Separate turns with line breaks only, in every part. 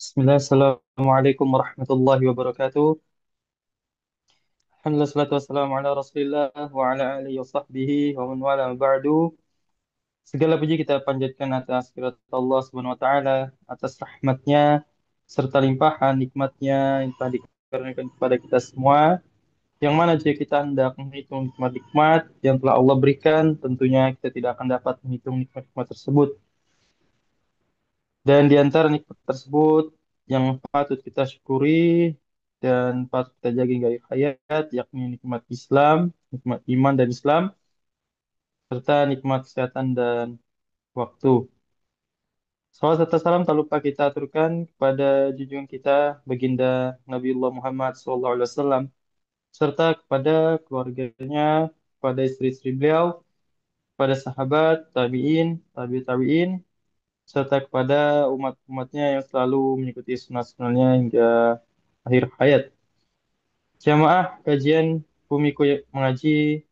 Bismillah, Assalamualaikum warahmatullahi wabarakatuh. Alhamdulillah, salatu wassalamu ala rasulillah wa ala alihi wa sahbihi wa man wala ma ba'du. Segala puji kita panjatkan atas kehadirat Allah Subhanahu wa taala, atas rahmatnya serta limpahan nikmatnya yang telah dikaruniakan kepada kita semua. Yang mana jika kita hendak menghitung nikmat-nikmat yang telah Allah berikan, tentunya kita tidak akan dapat menghitung nikmat-nikmat tersebut. Dan di antara nikmat tersebut yang patut kita syukuri dan patut kita jaga hingga akhir hayat, yakni nikmat Islam, nikmat iman dan Islam, serta nikmat kesehatan dan waktu. Salawat serta salam tak lupa kita aturkan kepada junjungan kita, baginda Nabiullah Muhammad SAW, serta kepada keluarganya, kepada istri-istri beliau, kepada sahabat, tabi'in, tabi'in, serta kepada umat-umatnya yang selalu mengikuti sunnah-sunnahnya hingga akhir hayat. Jamaah kajian Bumiku Mengaji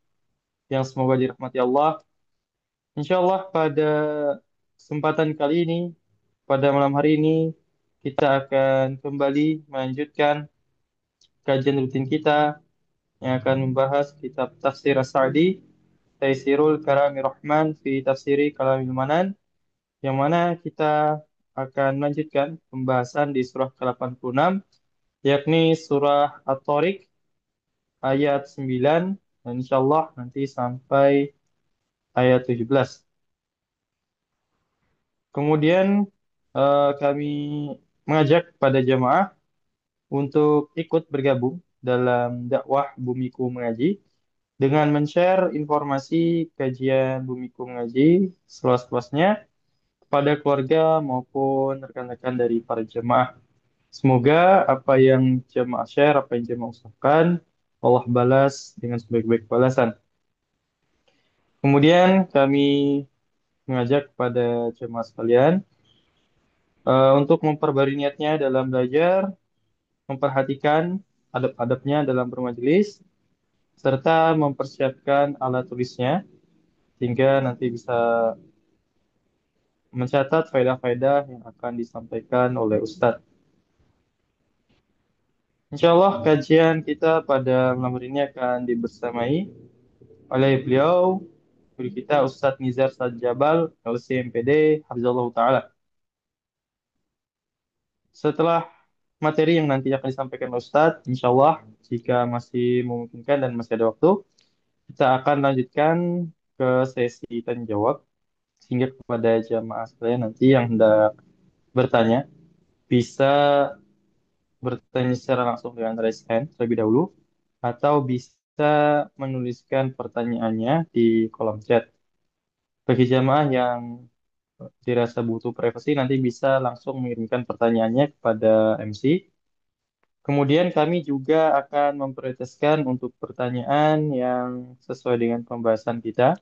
yang semoga dirahmati Allah. Insya Allah pada kesempatan kali ini, pada malam hari ini, kita akan kembali melanjutkan kajian rutin kita yang akan membahas kitab Tafsir As-Sa'di, Taisirul Karami Rahman fi Tafsiri Kalamil Manan, yang mana kita akan melanjutkan pembahasan di surah ke-86, yakni surah At-Tariq ayat 9, dan insya Allah nanti sampai ayat 17. Kemudian kami mengajak pada jamaah untuk ikut bergabung dalam dakwah Bumiku Mengaji dengan men-share informasi kajian Bumiku Mengaji seluas-luasnya kepada keluarga maupun rekan-rekan dari para jemaah. Semoga apa yang jemaah share, apa yang jemaah usahakan, Allah balas dengan sebaik-baik balasan. Kemudian kami mengajak kepada jemaah sekalian untuk memperbarui niatnya dalam belajar, memperhatikan adab-adabnya dalam bermajelis, serta mempersiapkan alat tulisnya sehingga nanti bisa mencatat faedah-faedah yang akan disampaikan oleh Ustadz. Insya Allah kajian kita pada malam hari ini akan dibersamai oleh beliau, guru kita Ustadz Nizar Sajabal, LC MPD, Hafizallahu Ta'ala. Setelah materi yang nanti akan disampaikan oleh Ustadz, insya Allah jika masih memungkinkan dan masih ada waktu, kita akan lanjutkan ke sesi tanya jawab, sehingga kepada jamaah sekalian nanti yang hendak bertanya, bisa bertanya secara langsung dengan raise hand terlebih dahulu, atau bisa menuliskan pertanyaannya di kolom chat. Bagi jamaah yang dirasa butuh privasi, nanti bisa langsung mengirimkan pertanyaannya kepada MC. Kemudian kami juga akan memprioritaskan untuk pertanyaan yang sesuai dengan pembahasan kita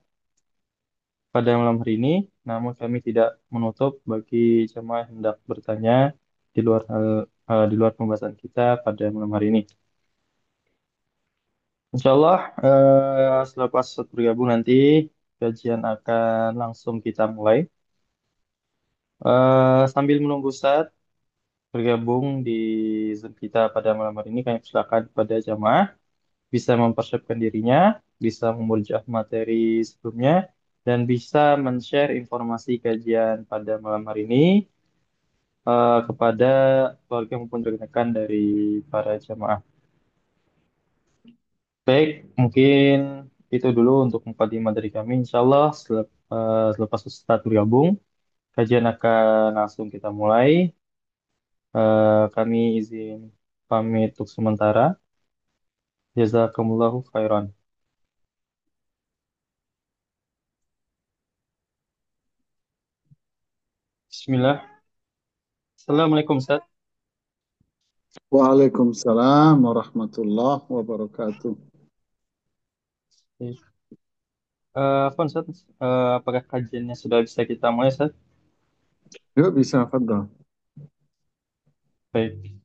pada malam hari ini. Namun kami tidak menutup bagi jemaah yang hendak bertanya di luar di luar pembahasan kita pada malam hari ini. Insya Allah selepas Ustadz bergabung nanti kajian akan langsung kita mulai. Sambil menunggu Ustadz bergabung di Zoom kita pada malam hari ini, kami persilakan kepada jamaah bisa mempersiapkan dirinya, bisa memuljah materi sebelumnya, dan bisa men-share informasi kajian pada malam hari ini kepada keluarga maupun rekan-rekan dari para jamaah. Baik, mungkin itu dulu untuk mukadimah dari kami. Insya Allah selepas Ustadz bergabung, kajian akan langsung kita mulai. Kami izin pamit untuk sementara. Jazakumullahu khairan. Bismillah. Assalamualaikum Ustadz.
Waalaikumsalam warahmatullahi wabarakatuh.
Afwan, Ustaz, apakah kajiannya sudah bisa kita mulai, Ustaz?
Yuk bisa, fadal.
Baik.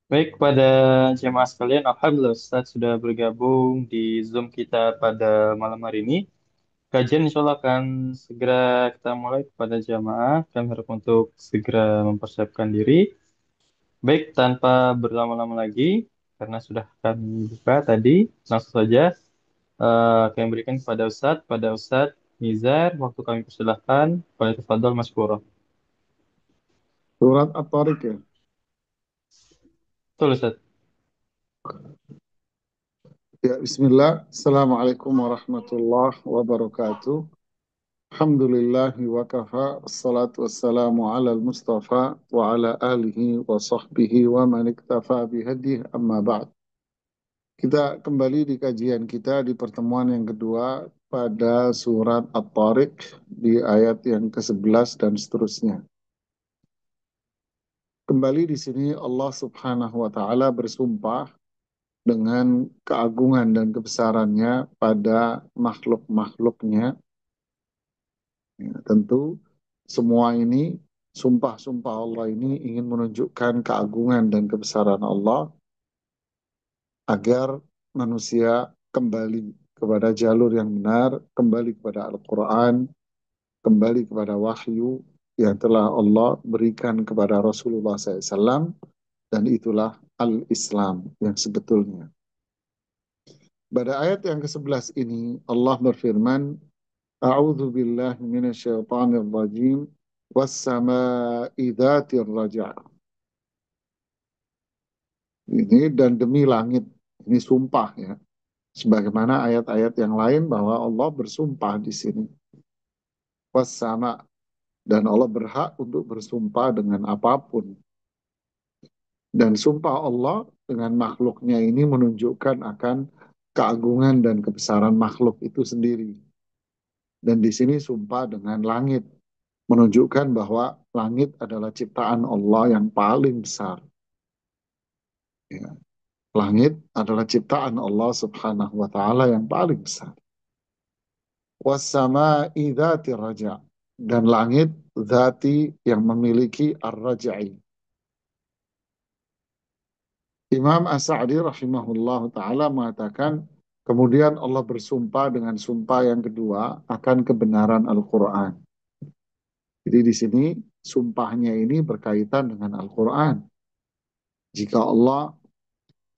Baik, pada jemaah sekalian, Alhamdulillah Ustaz sudah bergabung di Zoom kita pada malam hari ini. Kajian insya Allah akan segera kita mulai kepada jemaah. Kami harap untuk segera mempersiapkan diri. Baik, tanpa berlama-lama lagi, karena sudah kami buka tadi, langsung saja kami berikan kepada Ustadz. Pada Ustadz Nizar, waktu kami persilahkan. Pada tafadhol Mas Puro.
Surat At-Tariq ya.
Betul Ustadz.
Ya, Bismillah. Assalamualaikum warahmatullahi wabarakatuh. Alhamdulillahi wa kafa. Assalatu wassalamu ala al-Mustafa wa ala alihi wa sahbihi wa man iktafa bihadih amma ba'd. Kita kembali di kajian kita di pertemuan yang kedua pada surat At-Tariq di ayat yang ke-11 dan seterusnya. Kembali di sini Allah Subhanahu wa taala bersumpah dengan keagungan dan kebesarannya pada makhluk-makhluknya. Ya, tentu semua ini, sumpah-sumpah Allah ini ingin menunjukkan keagungan dan kebesaran Allah agar manusia kembali kepada jalur yang benar, kembali kepada Al-Quran, kembali kepada wahyu yang telah Allah berikan kepada Rasulullah SAW, dan itulah Al-Islam yang sebetulnya. Pada ayat yang ke-11 ini Allah berfirman, A'udzu billahi minasyaitonir rajim, was-samaa'i dzatir raja'. Ini dan demi langit, ini sumpah ya. Sebagaimana ayat-ayat yang lain bahwa Allah bersumpah di sini. Was-sama', dan Allah berhak untuk bersumpah dengan apapun. Dan sumpah Allah dengan makhluknya ini menunjukkan akan keagungan dan kebesaran makhluk itu sendiri. Dan di sini sumpah dengan langit, menunjukkan bahwa langit adalah ciptaan Allah yang paling besar. Ya. Langit adalah ciptaan Allah Subhanahu wa taala yang paling besar. Was-sama'i dzati raja', dan langit zati yang memiliki ar-raja'i. Imam As-Sa'di rahimahullah taala mengatakan, kemudian Allah bersumpah dengan sumpah yang kedua akan kebenaran Al-Qur'an. Jadi di sini sumpahnya ini berkaitan dengan Al-Quran. Jika Allah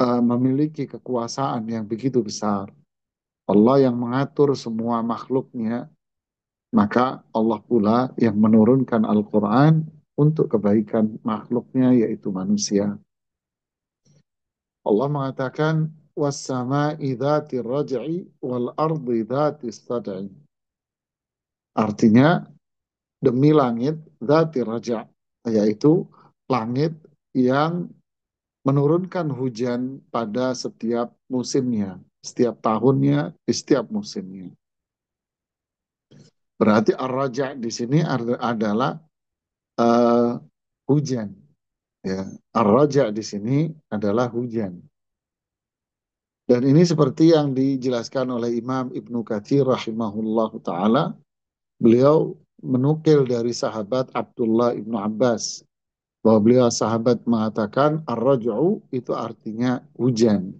memiliki kekuasaan yang begitu besar, Allah yang mengatur semua makhluknya, maka Allah pula yang menurunkan Al-Quran untuk kebaikan makhluknya, yaitu manusia. Allah mengatakan, وَالسَّمَاءِ ذَاتِ الرَّجْعِ وَالْأَرْضِ ذَاتِ الصَّدْعِ. Artinya, demi langit dzati raja', yaitu langit yang menurunkan hujan pada setiap musimnya, setiap tahunnya, di setiap musimnya. Berarti ar-raja' di sini adalah uh, hujan. Ya, ar-raja' di sini adalah hujan. Dan ini seperti yang dijelaskan oleh Imam Ibnu Katsir rahimahullah taala. Beliau menukil dari sahabat Abdullah Ibnu Abbas bahwa beliau sahabat mengatakan ar-raj'u itu artinya hujan.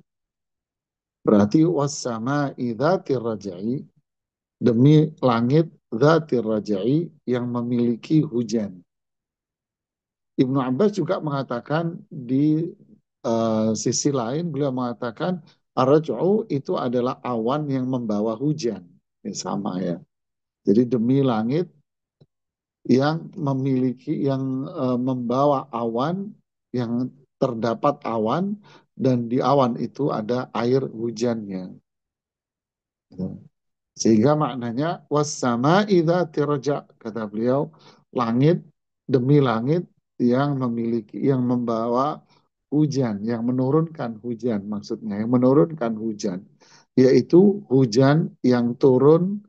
Berarti was-sama'i dzatir raj'i, demi langit dzatir raj'i yang memiliki hujan. Ibnu Abbas juga mengatakan di sisi lain, beliau mengatakan ar-raj'u itu adalah awan yang membawa hujan. Ini sama ya. Jadi demi langit yang memiliki, yang membawa awan, yang terdapat awan, dan di awan itu ada air hujannya. Sehingga maknanya wassama'i dzati raja', kata beliau, langit demi langit yang memiliki, yang membawa hujan, yang menurunkan hujan, maksudnya yang menurunkan hujan, yaitu hujan yang turun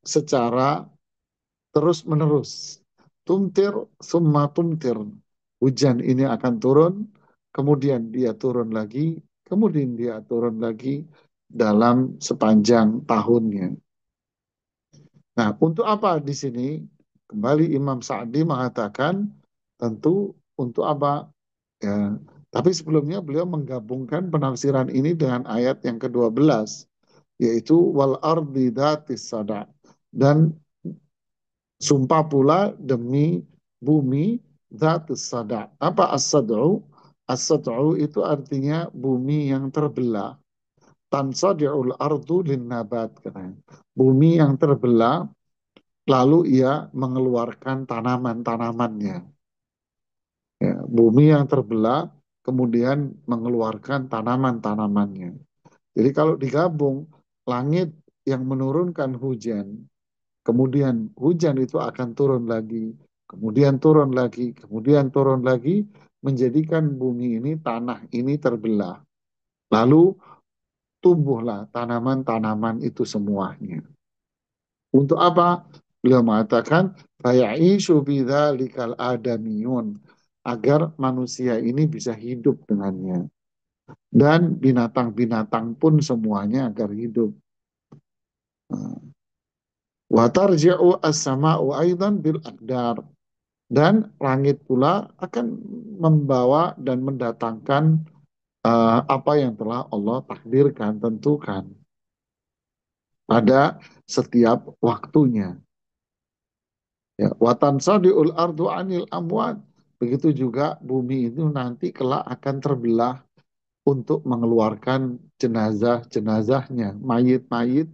secara terus menerus. Tumtir summa tumtir, hujan ini akan turun, kemudian dia turun lagi, kemudian dia turun lagi dalam sepanjang tahunnya. Nah, untuk apa di sini? Kembali Imam Sa'di mengatakan tentu untuk apa? Ya. Tapi sebelumnya beliau menggabungkan penafsiran ini dengan ayat yang ke-12, yaitu wal ardi dzatis sada, dan sumpah pula demi bumi Dzatus sada'. Apa as-sad'u? As-sad'u itu artinya bumi yang terbelah. Tansadi'ul ardu linnabat katanya. Bumi yang terbelah lalu ia mengeluarkan tanaman-tanamannya. Ya, bumi yang terbelah kemudian mengeluarkan tanaman-tanamannya. Jadi kalau digabung, langit yang menurunkan hujan, kemudian hujan itu akan turun lagi, kemudian turun lagi, kemudian turun lagi, menjadikan bumi ini, tanah ini terbelah. Lalu tumbuhlah tanaman-tanaman itu semuanya. Untuk apa? Beliau mengatakan, faya'ishu bidzalikal adamiyun, agar manusia ini bisa hidup dengannya. Dan binatang-binatang pun semuanya agar hidup. Wa tarji'u as-sama'u aidan bil aqdar. Dan langit pula akan membawa dan mendatangkan apa yang telah Allah takdirkan, tentukan pada setiap waktunya. Ya, watan sadiul ardu anil amwat. Begitu juga bumi itu nanti kelak akan terbelah untuk mengeluarkan jenazah-jenazahnya, mayit-mayit.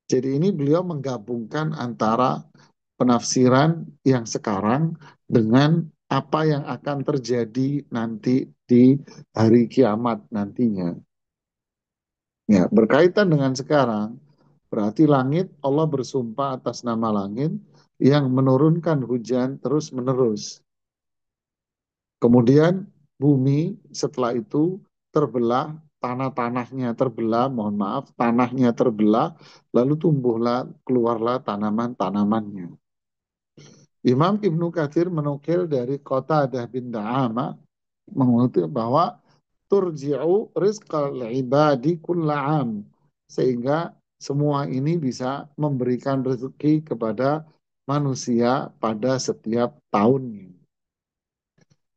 Jadi ini beliau menggabungkan antara penafsiran yang sekarang dengan apa yang akan terjadi nanti di hari kiamat nantinya. Ya, berkaitan dengan sekarang, berarti langit, Allah bersumpah atas nama langit yang menurunkan hujan terus-menerus. Kemudian bumi setelah itu terbelah, tanah-tanahnya terbelah, mohon maaf, tanahnya terbelah, lalu tumbuhlah, keluarlah tanaman-tanamannya. Imam Ibnu Katsir menukil dari Qatadah bin Da'ama mengutip bahwa turji'u rizqal ibadi kulla'am, sehingga semua ini bisa memberikan rezeki kepada manusia pada setiap tahunnya.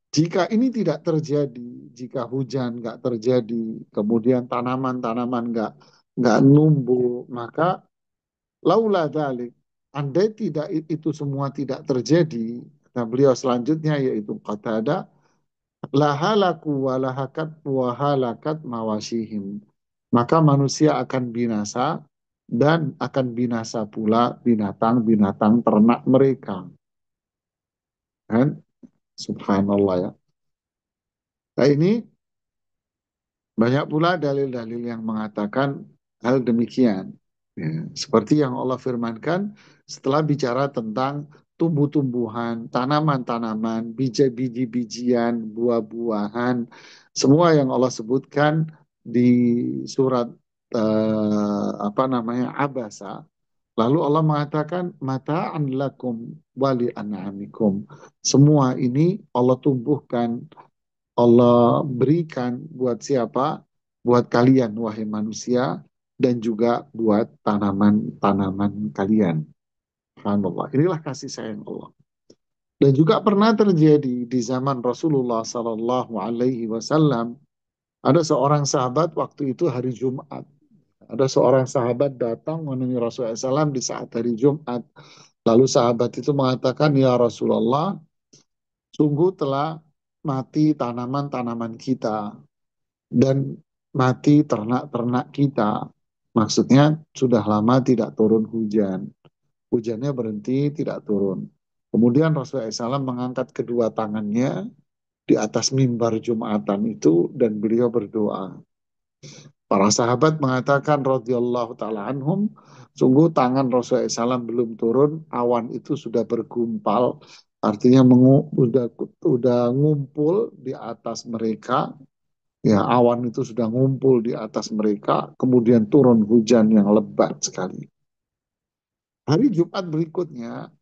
Jika ini tidak terjadi, jika hujan nggak terjadi, kemudian tanaman-tanaman nggak numbuh, maka laula dalik, andai tidak itu semua tidak terjadi, kata beliau selanjutnya yaitu kata ada lahalaku wahalakat mawasihim. Maka manusia akan binasa dan akan binasa pula binatang-binatang ternak mereka. Kan? Subhanallah ya. Nah ini banyak pula dalil-dalil yang mengatakan hal demikian. Ya, seperti yang Allah firmankan setelah bicara tentang tumbuh-tumbuhan, tanaman-tanaman, biji-bijian, buah-buahan, semua yang Allah sebutkan di surat apa namanya Abasa. Lalu Allah mengatakan mata'an lakum wali an'amikum. Semua ini Allah tumbuhkan, Allah berikan buat siapa? Buat kalian, wahai manusia, dan juga buat tanaman-tanaman kalian. Subhanallah. Inilah kasih sayang Allah. Dan juga pernah terjadi di zaman Rasulullah Sallallahu Alaihi Wasallam. Ada seorang sahabat waktu itu hari Jumat. Ada seorang sahabat datang menemui Rasulullah SAW di saat hari Jumat. Lalu sahabat itu mengatakan, ya Rasulullah, sungguh telah mati tanaman-tanaman kita dan mati ternak-ternak kita. Maksudnya sudah lama tidak turun hujan. Hujannya berhenti, tidak turun. Kemudian Rasulullah SAW mengangkat kedua tangannya di atas mimbar Jumatan itu dan beliau berdoa. Para sahabat mengatakan radhiyallahu taala anhum, sungguh tangan Rasulullah SAW belum turun, awan itu sudah bergumpal, artinya udah ngumpul di atas mereka. Ya, awan itu sudah ngumpul di atas mereka, kemudian turun hujan yang lebat sekali. Hari Jumat berikutnya,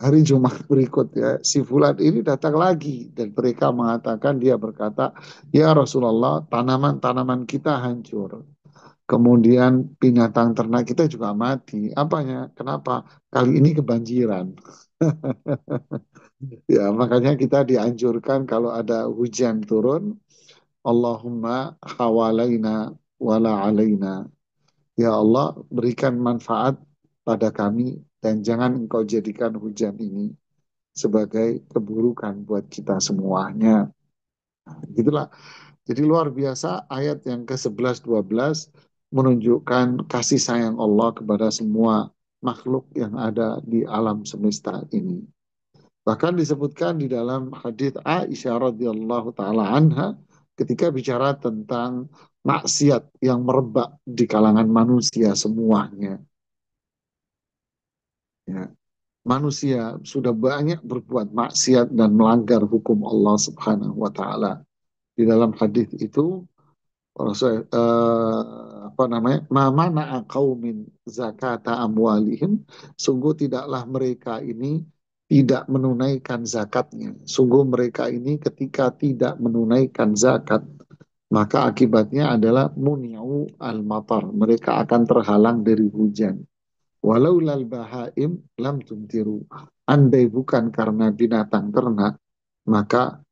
hari Jumat berikutnya, si Fulan ini datang lagi dan mereka mengatakan, dia berkata, ya Rasulullah, tanaman-tanaman kita hancur. Kemudian binatang ternak kita juga mati. Apanya? Kenapa? Kali ini kebanjiran. Ya, makanya kita dianjurkan kalau ada hujan turun, Allahumma hawalaina wala alaina. Ya Allah, berikan manfaat pada kami dan jangan engkau jadikan hujan ini sebagai keburukan buat kita semuanya. Gitulah. Jadi luar biasa ayat yang ke-11 12 menunjukkan kasih sayang Allah kepada semua makhluk yang ada di alam semesta ini. Bahkan disebutkan di dalam hadits Aisyah radhiyallahu taala anha ketika bicara tentang maksiat yang merebak di kalangan manusia semuanya. Ya. Manusia sudah banyak berbuat maksiat dan melanggar hukum Allah Subhanahu wa taala. Di dalam hadis itu Rasul apa namanya? Mamana qaumin zakata amwalihim, sungguh tidaklah mereka ini tidak menunaikan zakatnya. Sungguh mereka ini ketika tidak menunaikan zakat, maka akibatnya adalah muni'u al-matar. Mereka akan terhalang dari hujan. Walau lal bahaim lam tumtiru. Andai bukan karena binatang ternak, maka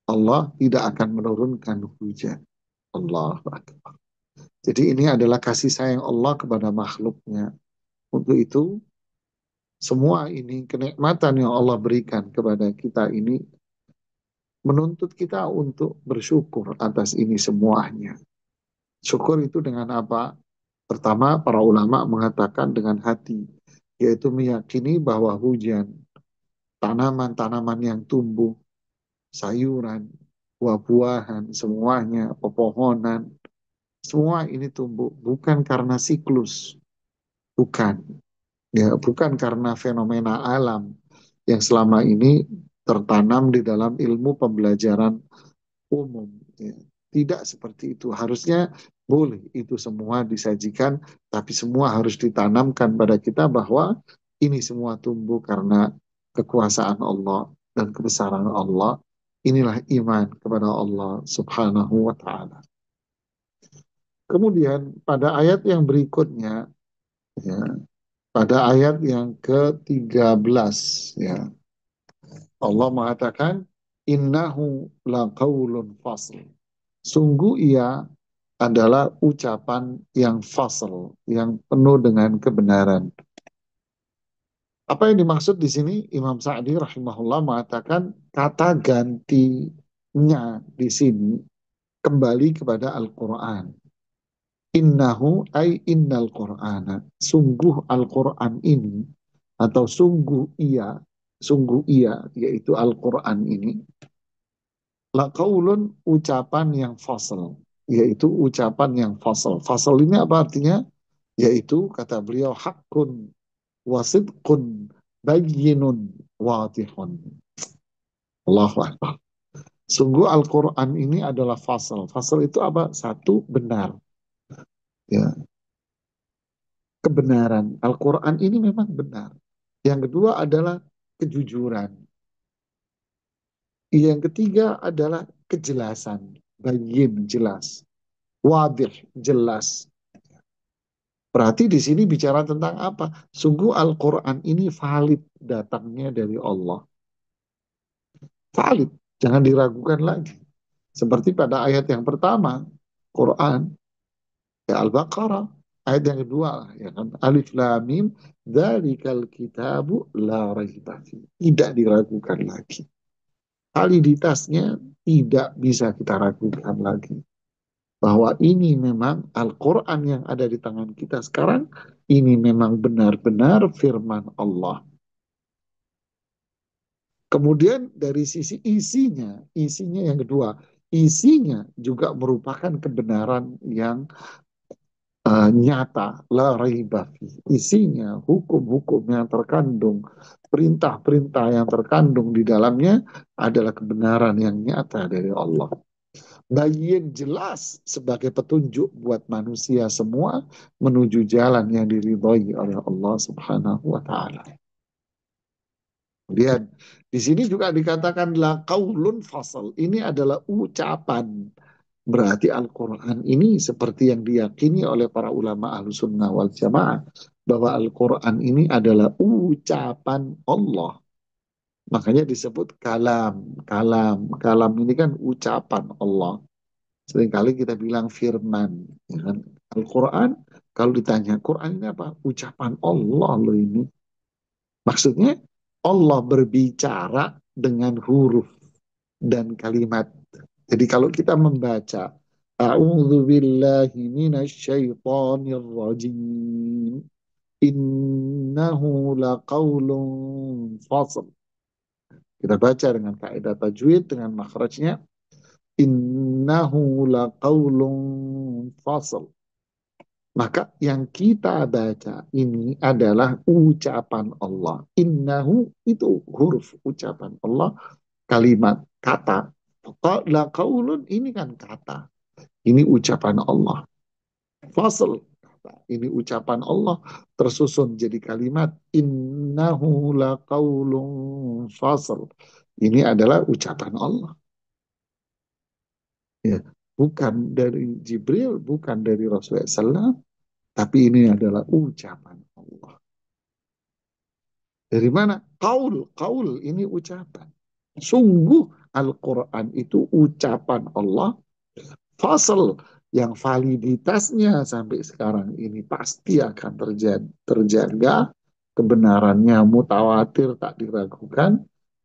Allah tidak akan menurunkan hujan. Allah Akbar. Jadi ini adalah kasih sayang Allah kepada makhluknya. Untuk itu, semua ini kenikmatan yang Allah berikan kepada kita ini menuntut kita untuk bersyukur atas ini semuanya. Syukur itu dengan apa? Pertama, para ulama mengatakan dengan hati, yaitu meyakini bahwa hujan, tanaman-tanaman yang tumbuh, sayuran, buah-buahan, semuanya, pepohonan, semua ini tumbuh bukan karena siklus, bukan. Ya, bukan karena fenomena alam yang selama ini tertanam di dalam ilmu pembelajaran umum. Ya. Tidak seperti itu. Harusnya boleh itu semua disajikan, tapi semua harus ditanamkan pada kita bahwa ini semua tumbuh karena kekuasaan Allah dan kebesaran Allah. Inilah iman kepada Allah Subhanahu wa Ta'ala. Kemudian pada ayat yang berikutnya, ya, pada ayat yang ke-13, ya, Allah mengatakan, Innahu laqawlun fasl. Sungguh ia adalah ucapan yang fasl, yang penuh dengan kebenaran. Apa yang dimaksud di sini? Imam Sa'di rahimahullah mengatakan kata gantinya di sini kembali kepada Al-Quran. Innahu ay innal Qur'ana. Sungguh Al-Quran ini atau sungguh ia yaitu Al-Quran ini laqaulun ucapan yang fasal, yaitu ucapan yang fasal. Fasal ini apa artinya? Yaitu kata beliau hakun wasidqun bayyinun wadihun. Allahu Akbar. Sungguh Al-Quran ini adalah fasal. Fasal itu apa? Satu, benar. Ya, kebenaran. Al-Quran ini memang benar. Yang kedua adalah kejujuran. Yang ketiga adalah kejelasan. Bayin, jelas. Wadih, jelas. Berarti di sini bicara tentang apa? Sungguh Al-Quran ini valid datangnya dari Allah. Valid, jangan diragukan lagi. Seperti pada ayat yang pertama, Quran, ya Al-Baqarah. Ayat yang kedua, ya kan? Alif Lam Mim, dzalikal kitabu la raiba fi. Tidak diragukan lagi. Validitasnya tidak bisa kita ragukan lagi. Bahwa ini memang Al-Quran yang ada di tangan kita sekarang, ini memang benar-benar firman Allah. Kemudian dari sisi isinya yang kedua, isinya juga merupakan kebenaran yang nyata, la raiba fi. Isinya, hukum-hukum yang terkandung, perintah-perintah yang terkandung di dalamnya adalah kebenaran yang nyata dari Allah. Bayin jelas sebagai petunjuk buat manusia semua menuju jalan yang diridhoi oleh Allah Subhanahu wa taala. Kemudian di sini juga dikatakan la qaulun fasal. Ini adalah ucapan. Berarti Al-Quran ini seperti yang diyakini oleh para ulama Ahlussunnah wal Jamaah bahwa Al-Quran ini adalah ucapan Allah. Makanya disebut kalam, kalam, kalam ini kan ucapan Allah. Seringkali kita bilang firman, ya kan? Al-Quran, kalau ditanya, Quran ini apa? Ucapan Allah loh ini. Maksudnya, Allah berbicara dengan huruf dan kalimat. Jadi kalau kita membaca A'udzu billahi minasyaitonir rajim. Innahu laqaulun fasl. Kita baca dengan kaidah tajwid dengan makhrajnya. Innahu laqaulun fasl. Maka yang kita baca ini adalah ucapan Allah. Innahu itu huruf ucapan Allah, kalimat, kata. La qaulun ini kan kata. Ini ucapan Allah. Fasl. Ini ucapan Allah tersusun jadi kalimat. Innahu la qaulun fasl. Ini adalah ucapan Allah. Ya, bukan dari Jibril, bukan dari Rasulullah SAW, tapi ini adalah ucapan Allah. Dari mana? Qaul, qaul ini ucapan. Sungguh Al-Quran itu ucapan Allah, fasal yang validitasnya sampai sekarang ini pasti akan terjaga, kebenarannya mutawatir tak diragukan.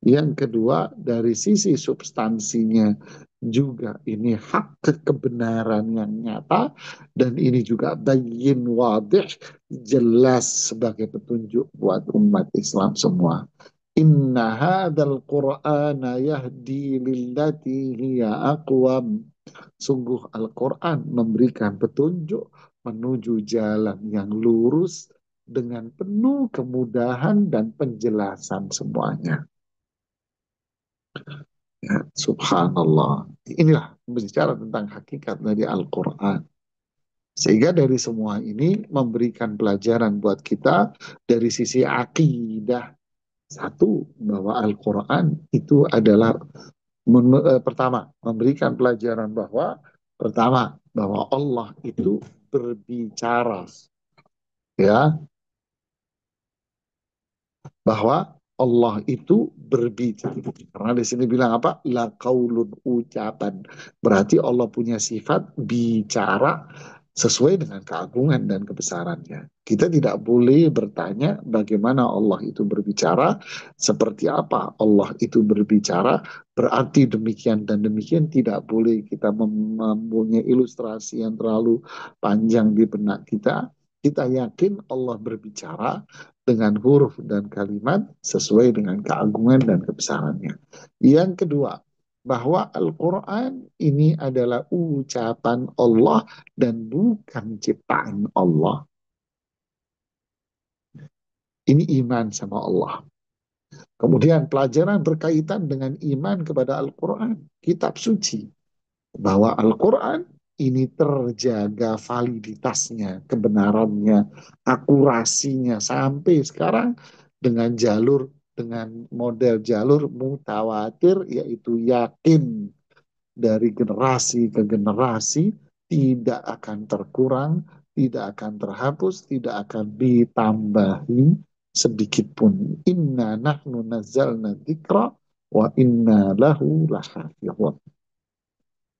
Yang kedua, dari sisi substansinya juga ini hak kebenaran yang nyata, dan ini juga bayyin wadih, jelas sebagai petunjuk buat umat Islam semua. Inna hadzal Qur'ana yahdi lillati hiya aqwam. Sungguh Al-Quran memberikan petunjuk menuju jalan yang lurus dengan penuh kemudahan dan penjelasan semuanya. Ya, subhanallah. Inilah berbicara tentang hakikat dari Al-Quran. Sehingga dari semua ini memberikan pelajaran buat kita dari sisi akidah. Satu, bahwa Al-Quran itu adalah pertama, memberikan pelajaran bahwa pertama, bahwa Allah itu berbicara, ya, bahwa Allah itu berbicara. Karena di sini bilang apa? La qaulun, ucapan. Berarti Allah punya sifat bicara sesuai dengan keagungan dan kebesarannya. Kita tidak boleh bertanya bagaimana Allah itu berbicara, seperti apa Allah itu berbicara, berarti demikian dan demikian. Tidak boleh kita mempunyai ilustrasi yang terlalu panjang di benak kita. Kita yakin Allah berbicara dengan huruf dan kalimat sesuai dengan keagungan dan kebesarannya. Yang kedua, bahwa Al-Quran ini adalah ucapan Allah dan bukan ciptaan Allah. Ini iman sama Allah. Kemudian pelajaran berkaitan dengan iman kepada Al-Quran, kitab suci. Bahwa Al-Quran ini terjaga validitasnya, kebenarannya, akurasinya sampai sekarang dengan model jalur mutawatir, yaitu yakin dari generasi ke generasi, tidak akan terkurang, tidak akan terhapus, tidak akan ditambahi sedikit pun. Inna nahnu nazzalna dzikra wa inna lahu lahafizun.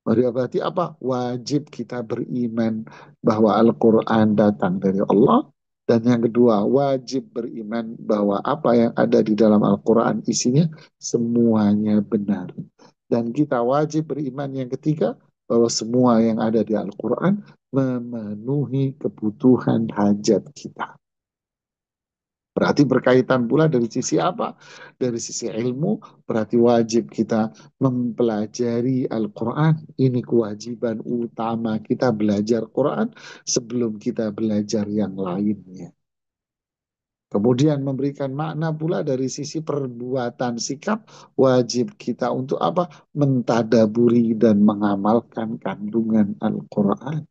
Berarti apa? Wajib kita beriman bahwa Al-Quran datang dari Allah. Dan yang kedua, wajib beriman bahwa apa yang ada di dalam Al-Quran isinya semuanya benar. Dan kita wajib beriman yang ketiga, bahwa semua yang ada di Al-Quran memenuhi kebutuhan hajat kita. Berarti berkaitan pula dari sisi apa? Dari sisi ilmu, berarti wajib kita mempelajari Al-Quran. Ini kewajiban utama kita belajar Quran sebelum kita belajar yang lainnya. Kemudian memberikan makna pula dari sisi perbuatan sikap, wajib kita untuk apa? Mentadaburi dan mengamalkan kandungan Al-Quran.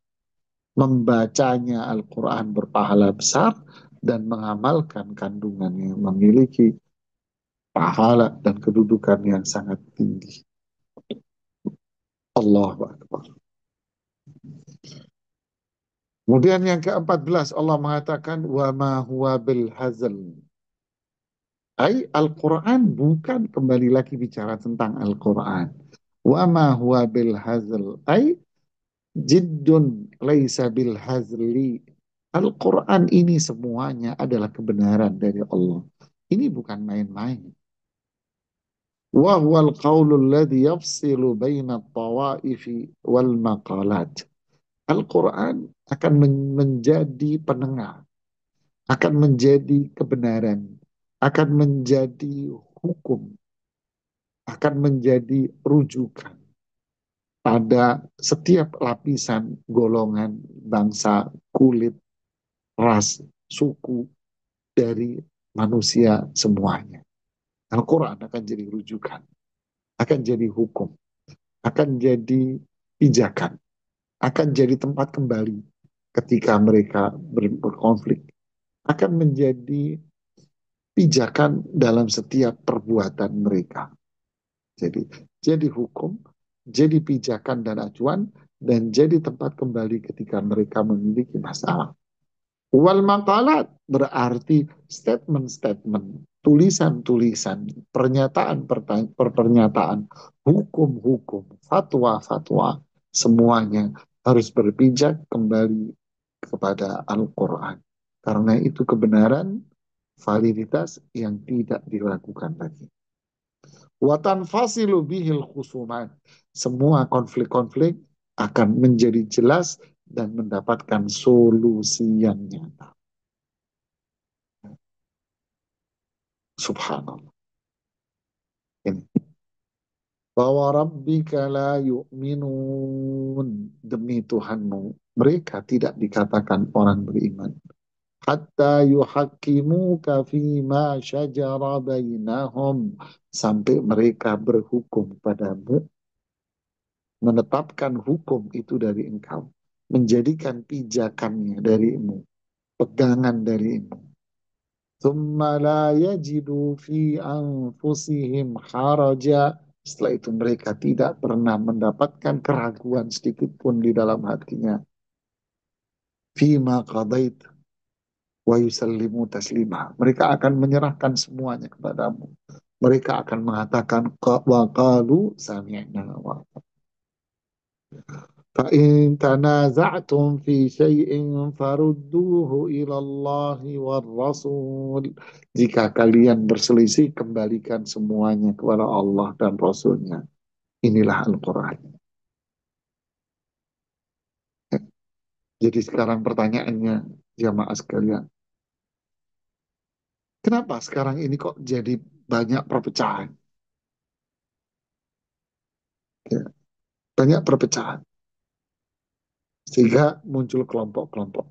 Membacanya Al-Quran berpahala besar dan mengamalkan kandungannya memiliki pahala dan kedudukan yang sangat tinggi. Allahu Akbar. Kemudian yang ke-14 Allah mengatakan wa ma huwa bil hazl. Al-Quran bukan, kembali lagi bicara tentang Al-Quran. Wa ma huwa bil hazl. Jiddun laisa bil hazli. Al-Quran ini semuanya adalah kebenaran dari Allah. Ini bukan main-main. Wa huwal qaulul ladzi yafsilu baina tawaifi wal maqalat. Al-Quran akan menjadi penengah, akan menjadi kebenaran, akan menjadi hukum, akan menjadi rujukan pada setiap lapisan golongan bangsa, kulit, ras, suku dari manusia semuanya. Al-Quran akan jadi rujukan, akan jadi hukum, akan jadi pijakan, akan jadi tempat kembali ketika mereka berkonflik, akan menjadi pijakan dalam setiap perbuatan mereka. Jadi hukum, jadi pijakan dan acuan, dan jadi tempat kembali ketika mereka memiliki masalah. Wal maqalat berarti statement-statement, tulisan-tulisan, pernyataan-pernyataan, hukum-hukum, fatwa-fatwa, semuanya harus berpijak kembali kepada Al-Quran. Karena itu kebenaran, validitas yang tidak diragukan lagi. Watan fasilu bihil khusumat. Semua konflik-konflik akan menjadi jelas dan mendapatkan solusi yang nyata. Subhanallah. Ini. Bahwa rabbika la yu'minun. Demi Tuhanmu. Mereka tidak dikatakan orang beriman. Hatta yuhakimuka fima syajara bainahum. Sampai mereka berhukum padamu, menetapkan hukum itu dari engkau, menjadikan pijakannya darimu, pegangan darimu. Thumma la yajidu fi anfusihim haraja. Setelah itu mereka tidak pernah mendapatkan keraguan sedikit pun di dalam hatinya. Fima qadait wa yusallimu taslima. Mereka akan menyerahkan semuanya kepadamu. Mereka akan mengatakan wa qalu sami'na wa فإن تنازعتم في شيء فردوه إلى الله والرسول. Jika kalian berselisih, kembalikan semuanya kepada Allah dan Rasulnya. Inilah Al-Quran. Jadi sekarang pertanyaannya, jamaah sekalian, kenapa sekarang ini kok jadi banyak perpecahan? Ya, banyak perpecahan. Sehingga muncul kelompok-kelompok.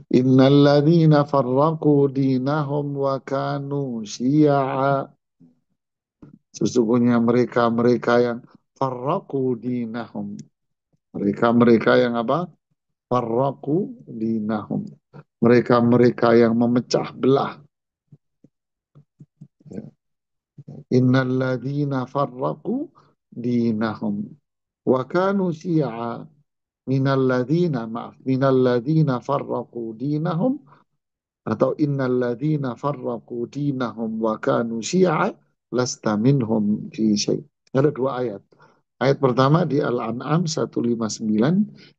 Innalladzina farraqu dinahum wa kanu syi'a. Sesungguhnya mereka-mereka yang farraku dinahum. Mereka-mereka yang apa? Farraku dinahum. Mereka-mereka yang memecah belah. Innalladzina farraku dinahum. Wa kanu syi'a. Minalladzina farraku dinahum. Atau innalladzina farraku dinahum wa kanu syi'a. Lasta minhum fi syai'. Ada dua ayat. Ayat pertama di Al-An'am 159,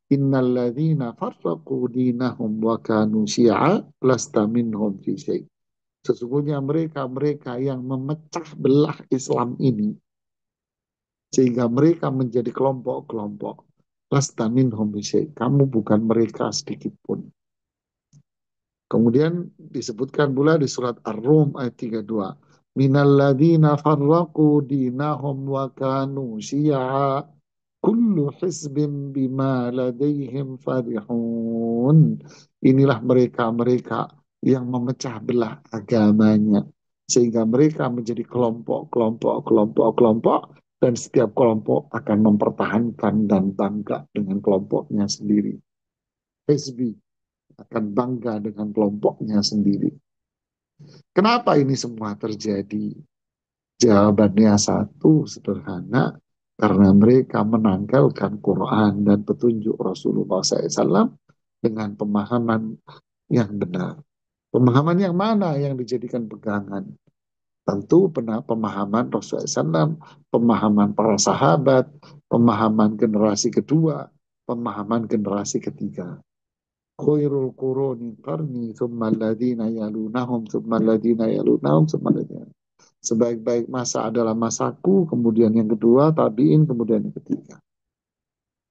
innalladzina farraqu dinahum wa kanu syi'a lasta minhum fi syai'. Sesungguhnya mereka-mereka yang memecah belah Islam ini sehingga mereka menjadi kelompok-kelompok. Lasta minhum fi syai'. Kamu bukan mereka sedikit pun. Kemudian disebutkan pula di surat Ar-Rum ayat 32. Minalladzina farraqu dinahum wa kanu syi'a kullu hizbin bima ladaihim farihun. Inilah mereka-mereka yang memecah belah agamanya sehingga mereka menjadi kelompok-kelompok dan setiap kelompok akan mempertahankan dan bangga dengan kelompoknya sendiri. Hizbi akan bangga dengan kelompoknya sendiri. Kenapa ini semua terjadi? Jawabannya satu, sederhana, karena mereka menanggalkan Quran dan petunjuk Rasulullah SAW dengan pemahaman yang benar. Pemahaman yang mana yang dijadikan pegangan? Tentu pemahaman Rasulullah SAW, pemahaman para sahabat, pemahaman generasi kedua, pemahaman generasi ketiga. khairul quruni qarni thumma alladhina yalunahum thumma alladhina yalunahum thumma alladhina. Sebaik-baik masa adalah masaku, kemudian yang kedua tabiin, kemudian yang ketiga.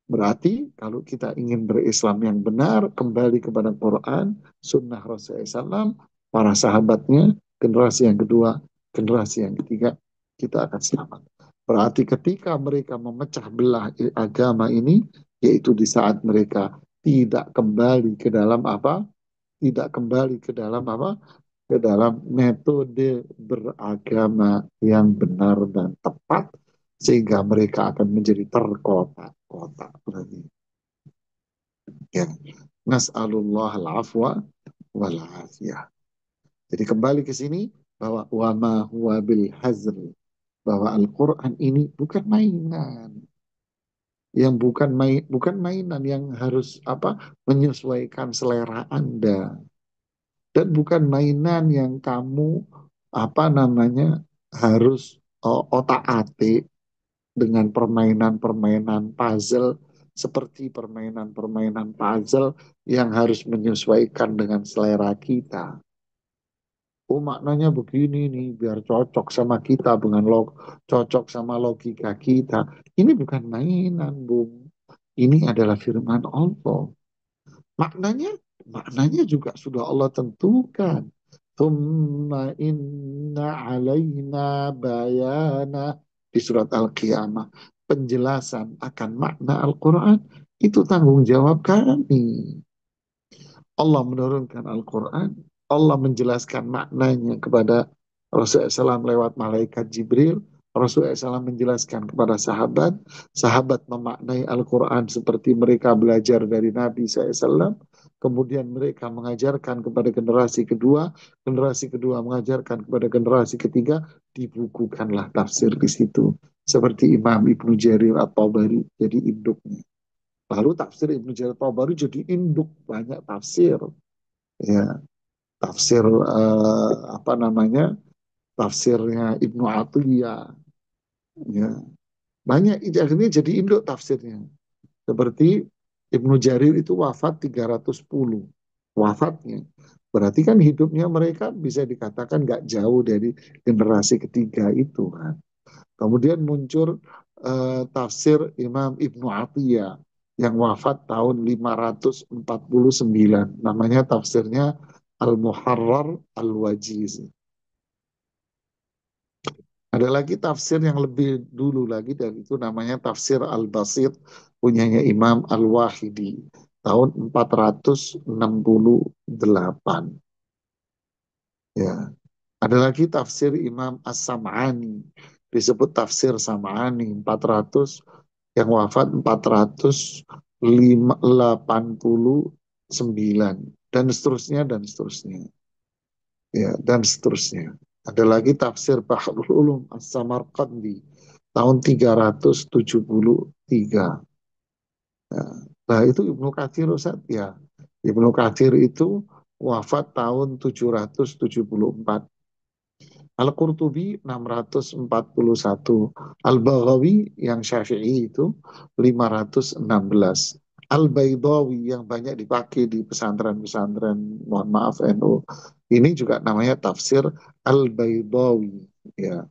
Berarti kalau kita ingin berislam yang benar, kembali kepada Quran, Sunnah Rasulullah SAW, para sahabatnya, generasi yang kedua, generasi yang ketiga, kita akan selamat. Berarti ketika mereka memecah belah agama ini, yaitu di saat mereka tidak kembali ke dalam apa? Tidak kembali ke dalam apa? Ke dalam metode beragama yang benar dan tepat, sehingga mereka akan menjadi terkotak-kotak. Berarti ya, nas'alullah al-afwa wal afiyah. Jadi kembali ke sini bahwa wa ma huwa bil hazl, bahwa Al-Qur'an ini bukan mainan, yang bukan mainan yang harus apa menyesuaikan selera Anda, dan bukan mainan yang kamu apa namanya harus otak-atik dengan permainan-permainan puzzle, seperti permainan-permainan puzzle yang harus menyesuaikan dengan selera kita. Oh, maknanya begini nih biar cocok sama kita dengan cocok sama logika kita. Ini bukan mainan, Bung. Ini adalah firman Allah. Maknanya, maknanya juga sudah Allah tentukan. Thumma inna alaina bayana di surat Al-Qiyamah. Penjelasan akan makna Al-Quran itu tanggung jawab kami. Allah menurunkan Al-Quran, Allah menjelaskan maknanya kepada Rasulullah SAW lewat malaikat Jibril, Rasulullah SAW menjelaskan kepada sahabat, sahabat memaknai Al-Quran seperti mereka belajar dari Nabi SAW, kemudian mereka mengajarkan kepada generasi kedua mengajarkan kepada generasi ketiga, dibukukanlah tafsir di situ. Seperti Imam Ibnu Jarir At-Tabari jadi induknya. Lalu tafsir Ibnu Jarir At-Tabari jadi induk banyak tafsir, ya tafsir apa namanya tafsirnya Ibnu Atiyah, ya banyak akhirnya jadi induk tafsirnya seperti Ibnu Jarir itu wafat 310 wafatnya, berarti kan hidupnya mereka bisa dikatakan nggak jauh dari generasi ketiga itu kan. Kemudian muncul tafsir Imam Ibnu Atiyah yang wafat tahun 549. Namanya tafsirnya Al-Muharrar Al-Wajiz. Ada lagi tafsir yang lebih dulu lagi dan itu namanya tafsir Al-Basit punyanya Imam Al-Wahidi tahun 468. Ya. Ada lagi tafsir Imam As-Sam'ani disebut tafsir Sam'ani 400 yang wafat 489 dan seterusnya dan seterusnya, ya dan seterusnya. Ada lagi tafsir Bahrul Ulum As-Samarqandi tahun 373. Ya. Nah itu Ibnu Katsir Ustaz ya. Ibnu Katsir itu wafat tahun 774. Al-Qurtubi 641, Al-Baghawi yang Syafi'i itu 516, Al-Baidawi yang banyak dipakai di pesantren-pesantren, mohon maaf NU, ini juga namanya tafsir Al-Baidawi, ya.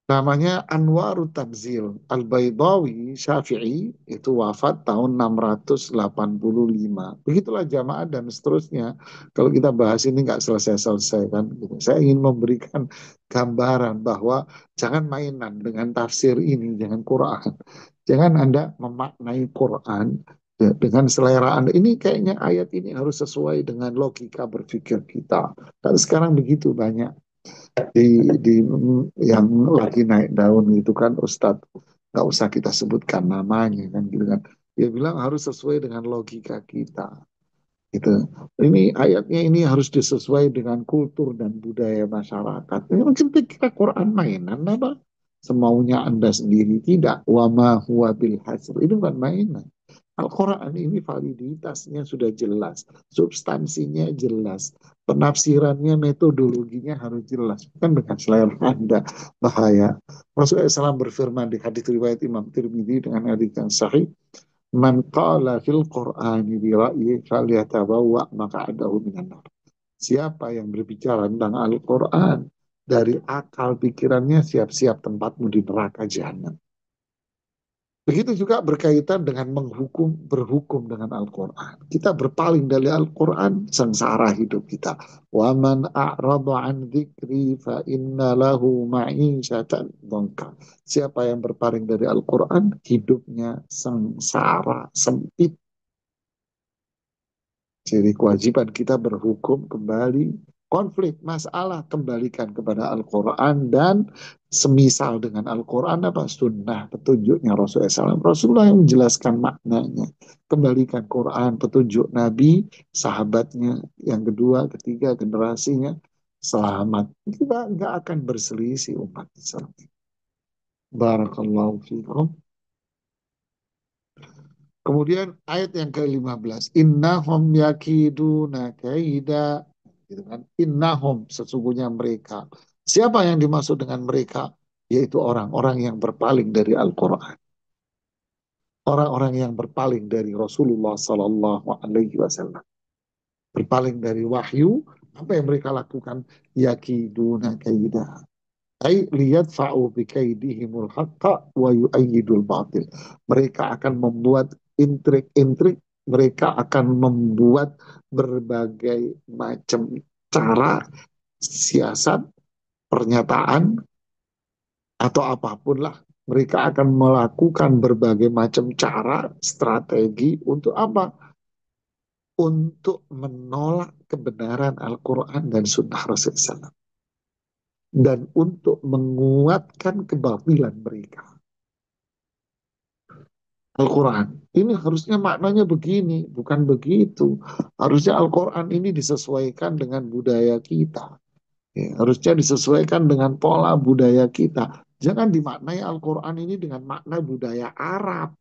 Namanya Anwarut Tabzil. Al-Baidawi Syafi'i itu wafat tahun 685. Begitulah jamaah dan seterusnya. Kalau kita bahas ini nggak selesai-selesai kan. Gitu. Saya ingin memberikan gambaran bahwa jangan mainan dengan tafsir ini, dengan Quran. Jangan Anda memaknai Quran ya, dengan selera Anda. Ini kayaknya ayat ini harus sesuai dengan logika berpikir kita. Kan sekarang begitu banyak di yang lagi naik daun itu kan Ustadz, nggak usah kita sebutkan namanya kan gitu kan, dia bilang harus sesuai dengan logika kita gitu. Ini ayatnya ini harus disesuai dengan kultur dan budaya masyarakat. Ini mungkin kita Quran mainan apa semaunya Anda sendiri, tidak, wa ma huwa bil hasr, ini bukan mainan. Al-Quran ini validitasnya sudah jelas, substansinya jelas, penafsirannya, metodologinya harus jelas, bukan dengan selera Anda. Bahaya. Rasulullah SAW berfirman di hadis riwayat Imam Tirmidzi dengan hadis yang sahih, Man qala fil Qur'ani bi ra'yi falyatabawwa maq'adahu minan nar. Siapa yang berbicara tentang Al-Quran dari akal pikirannya, siap-siap tempatmu di neraka jahanam. Begitu juga berkaitan dengan berhukum dengan Al-Quran. Kita berpaling dari Al-Quran, sengsara hidup kita. Wa man a'rada an dzikri fa inna lahu ma'isyatan dhanka. Siapa yang berpaling dari Al-Quran, hidupnya sengsara, sempit. Jadi kewajiban kita berhukum kembali, konflik, masalah, kembalikan kepada Al-Quran dan semisal dengan Al-Quran apa? Sunnah, petunjuknya Rasulullah SAW. Rasulullah yang menjelaskan maknanya. Kembalikan Quran, petunjuk Nabi, sahabatnya, yang kedua, ketiga, generasinya, selamat. Kita nggak akan berselisih umat Islam. Barakallahu fiikum. Kemudian ayat yang ke-15, innahum yakiduna kaida, gitu kan? Innahum, sesungguhnya mereka. Siapa yang dimaksud dengan mereka? Yaitu orang-orang yang berpaling dari Al-Quran. Orang-orang yang berpaling dari Rasulullah Sallallahu Alaihi Wasallam. Berpaling dari wahyu, apa yang mereka lakukan? Yakiduna kaida. Ay liyadfa'u bikaidihimul haqqa wa yu'ayyidul batil. Mereka akan membuat intrik-intrik, mereka akan membuat berbagai macam cara, siasat, pernyataan, atau apapun lah. Mereka akan melakukan berbagai macam cara, strategi untuk apa? Untuk menolak kebenaran Al-Quran dan Sunnah Rasulullah SAW. Dan untuk menguatkan kebatilan mereka. Al-Quran. Ini harusnya maknanya begini, bukan begitu. Harusnya Al-Quran ini disesuaikan dengan budaya kita. Ya, harusnya disesuaikan dengan pola budaya kita. Jangan dimaknai Al-Quran ini dengan makna budaya Arab.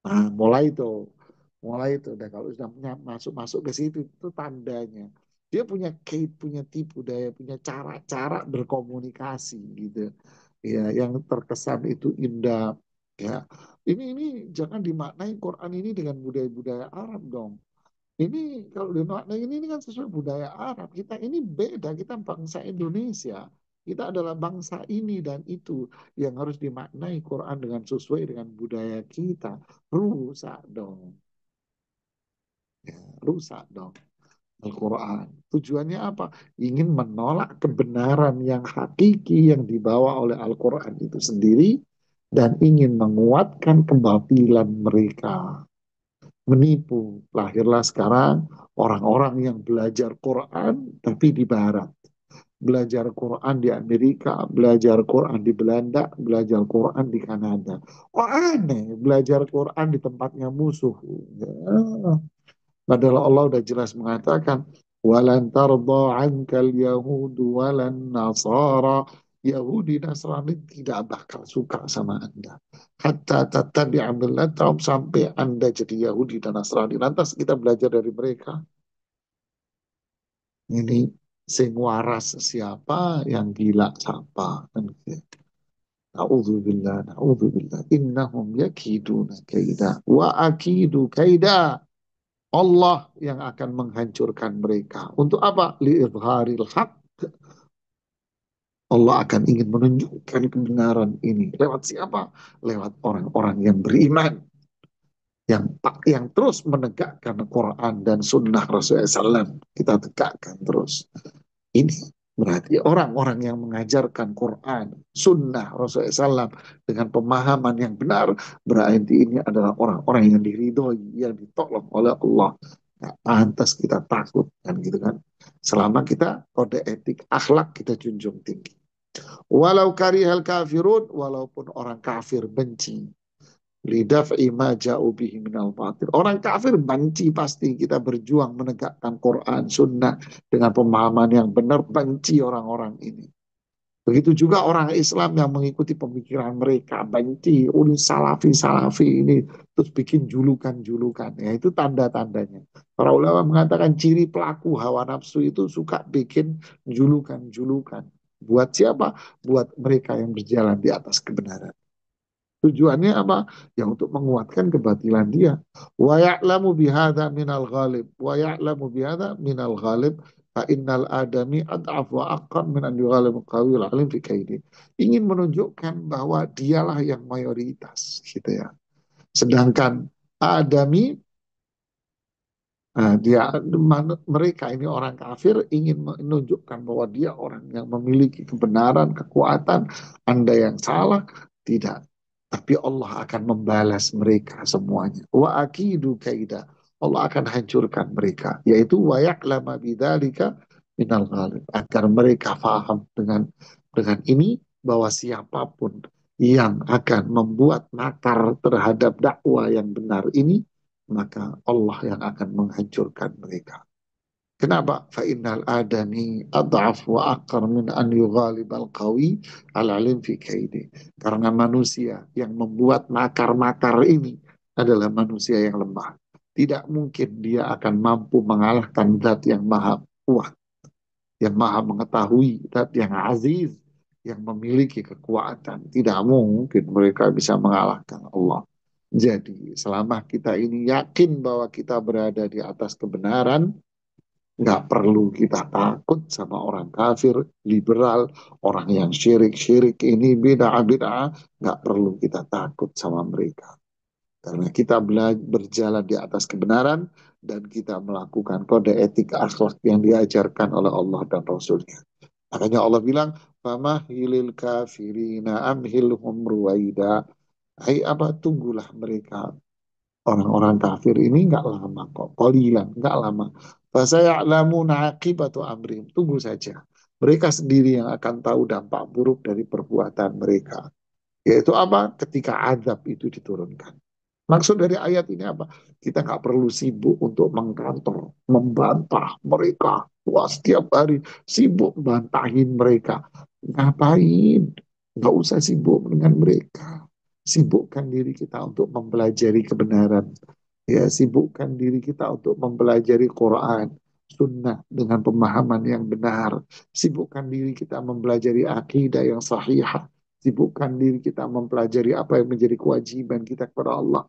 Nah, mulai itu. Dan kalau sudah masuk-masuk ke situ, itu tandanya. Dia punya kait, punya tipu daya, punya cara-cara berkomunikasi gitu. Ya, yang terkesan itu indah. Ya, ini jangan dimaknai Quran ini dengan budaya-budaya Arab dong. Ini kalau dimaknai ini kan sesuai budaya Arab. Kita ini beda, kita bangsa Indonesia. Kita adalah bangsa ini dan itu yang harus dimaknai Quran dengan sesuai dengan budaya kita. Rusak dong. Ya, rusak dong Al-Quran. Tujuannya apa? Ingin menolak kebenaran yang hakiki yang dibawa oleh Al-Quran itu sendiri dan ingin menguatkan kebatilan mereka. Menipu. Lahirlah sekarang orang-orang yang belajar Quran tapi di Barat. Belajar Quran di Amerika, belajar Quran di Belanda, belajar Quran di Kanada. Oh aneh, belajar Quran di tempatnya musuh. Ya, padahal Allah udah jelas mengatakan, walan tarda ankal yahudu walan nasara. Yahudi Nasrani tidak bakal suka sama Anda. Hatta tattabi'a millatahum, sampai Anda jadi Yahudi dan Nasrani. Lantas kita belajar dari mereka. Ini sing waras siapa, yang gila siapa. Kan gitu. Na'udzubillah, na'udzubillah. Innahum yakiduna kaida. Wa akidu kaida. Allah yang akan menghancurkan mereka. Untuk apa? Li'idharil haq. Allah akan ingin menunjukkan kebenaran ini. Lewat siapa? Lewat orang-orang yang beriman. Yang terus menegakkan Quran dan Sunnah Rasulullah SAW. Kita tegakkan terus. Ini berarti orang-orang yang mengajarkan Quran, Sunnah Rasulullah SAW dengan pemahaman yang benar, berarti ini adalah orang-orang yang diridhoi, yang ditolong oleh Allah. Nah, pantas kita takut kan gitu kan. Selama kita kode etik akhlak kita junjung tinggi. Walau karihal kafirun, walaupun orang kafir benci. Lidaf'i ma ja'u bihi minal batil. Orang kafir benci pasti kita berjuang menegakkan Quran, Sunnah dengan pemahaman yang benar, benci orang-orang ini. Begitu juga orang Islam yang mengikuti pemikiran mereka, benci, ini salafi-salafi ini, terus bikin julukan-julukan. Ya, itu tanda-tandanya. Para ulama mengatakan ciri pelaku hawa nafsu itu suka bikin julukan-julukan. Buat siapa? Buat mereka yang berjalan di atas kebenaran. Tujuannya apa? Ya untuk menguatkan kebatilan dia. Wa ya'lamu bihadza minal ghalib. Wa ya'lamu bihadza minal ghalib. Fa innal adami ad'af wa aqam min an yughalib qawiyul alim fi kaidi. Ingin menunjukkan bahwa dialah yang mayoritas gitu ya. Sedangkan adami, dia mereka ini orang kafir ingin menunjukkan bahwa dia orang yang memiliki kebenaran, kekuatan. Anda yang salah, tidak. Tapi Allah akan membalas mereka semuanya. Wa akidu kaida. Allah akan hancurkan mereka. Yaitu wa ya'lama bidzalika minal ghalib. Agar mereka faham dengan ini bahwa siapapun yang akan membuat makar terhadap dakwah yang benar ini, maka Allah yang akan menghancurkan mereka. Kenapa? Fa'innal adami ad'af wa aqar min an yughalibal qawi al-alim fi kaidi. Karena manusia yang membuat makar-makar ini adalah manusia yang lemah. Tidak mungkin dia akan mampu mengalahkan zat yang maha kuat, yang maha mengetahui, zat yang aziz, yang memiliki kekuatan. Tidak mungkin mereka bisa mengalahkan Allah. Jadi selama kita ini yakin bahwa kita berada di atas kebenaran, nggak perlu kita takut sama orang kafir, liberal, orang yang syirik-syirik ini, bid'ah-bid'ah, nggak perlu kita takut sama mereka. Karena kita berjalan di atas kebenaran dan kita melakukan kode etik akhlak yang diajarkan oleh Allah dan Rasulnya. Makanya Allah bilang, "Famahilil kafirina amhilhum ruwaida." Hai apa, tunggulah mereka orang-orang kafir ini nggak lama kok, qalilan, nggak lama. Fasaya'lamuna aqibatu amrihim. Tunggu saja. Mereka sendiri yang akan tahu dampak buruk dari perbuatan mereka. Yaitu apa? Ketika azab itu diturunkan. Maksud dari ayat ini apa? Kita nggak perlu sibuk untuk mengkantor, membantah mereka. Wah, setiap hari sibuk bantahin mereka. Ngapain? Nggak usah sibuk dengan mereka. Sibukkan diri kita untuk mempelajari kebenaran. Ya, sibukkan diri kita untuk mempelajari Quran, sunnah dengan pemahaman yang benar. Sibukkan diri kita mempelajari akidah yang sahih. Sibukkan diri kita mempelajari apa yang menjadi kewajiban kita kepada Allah.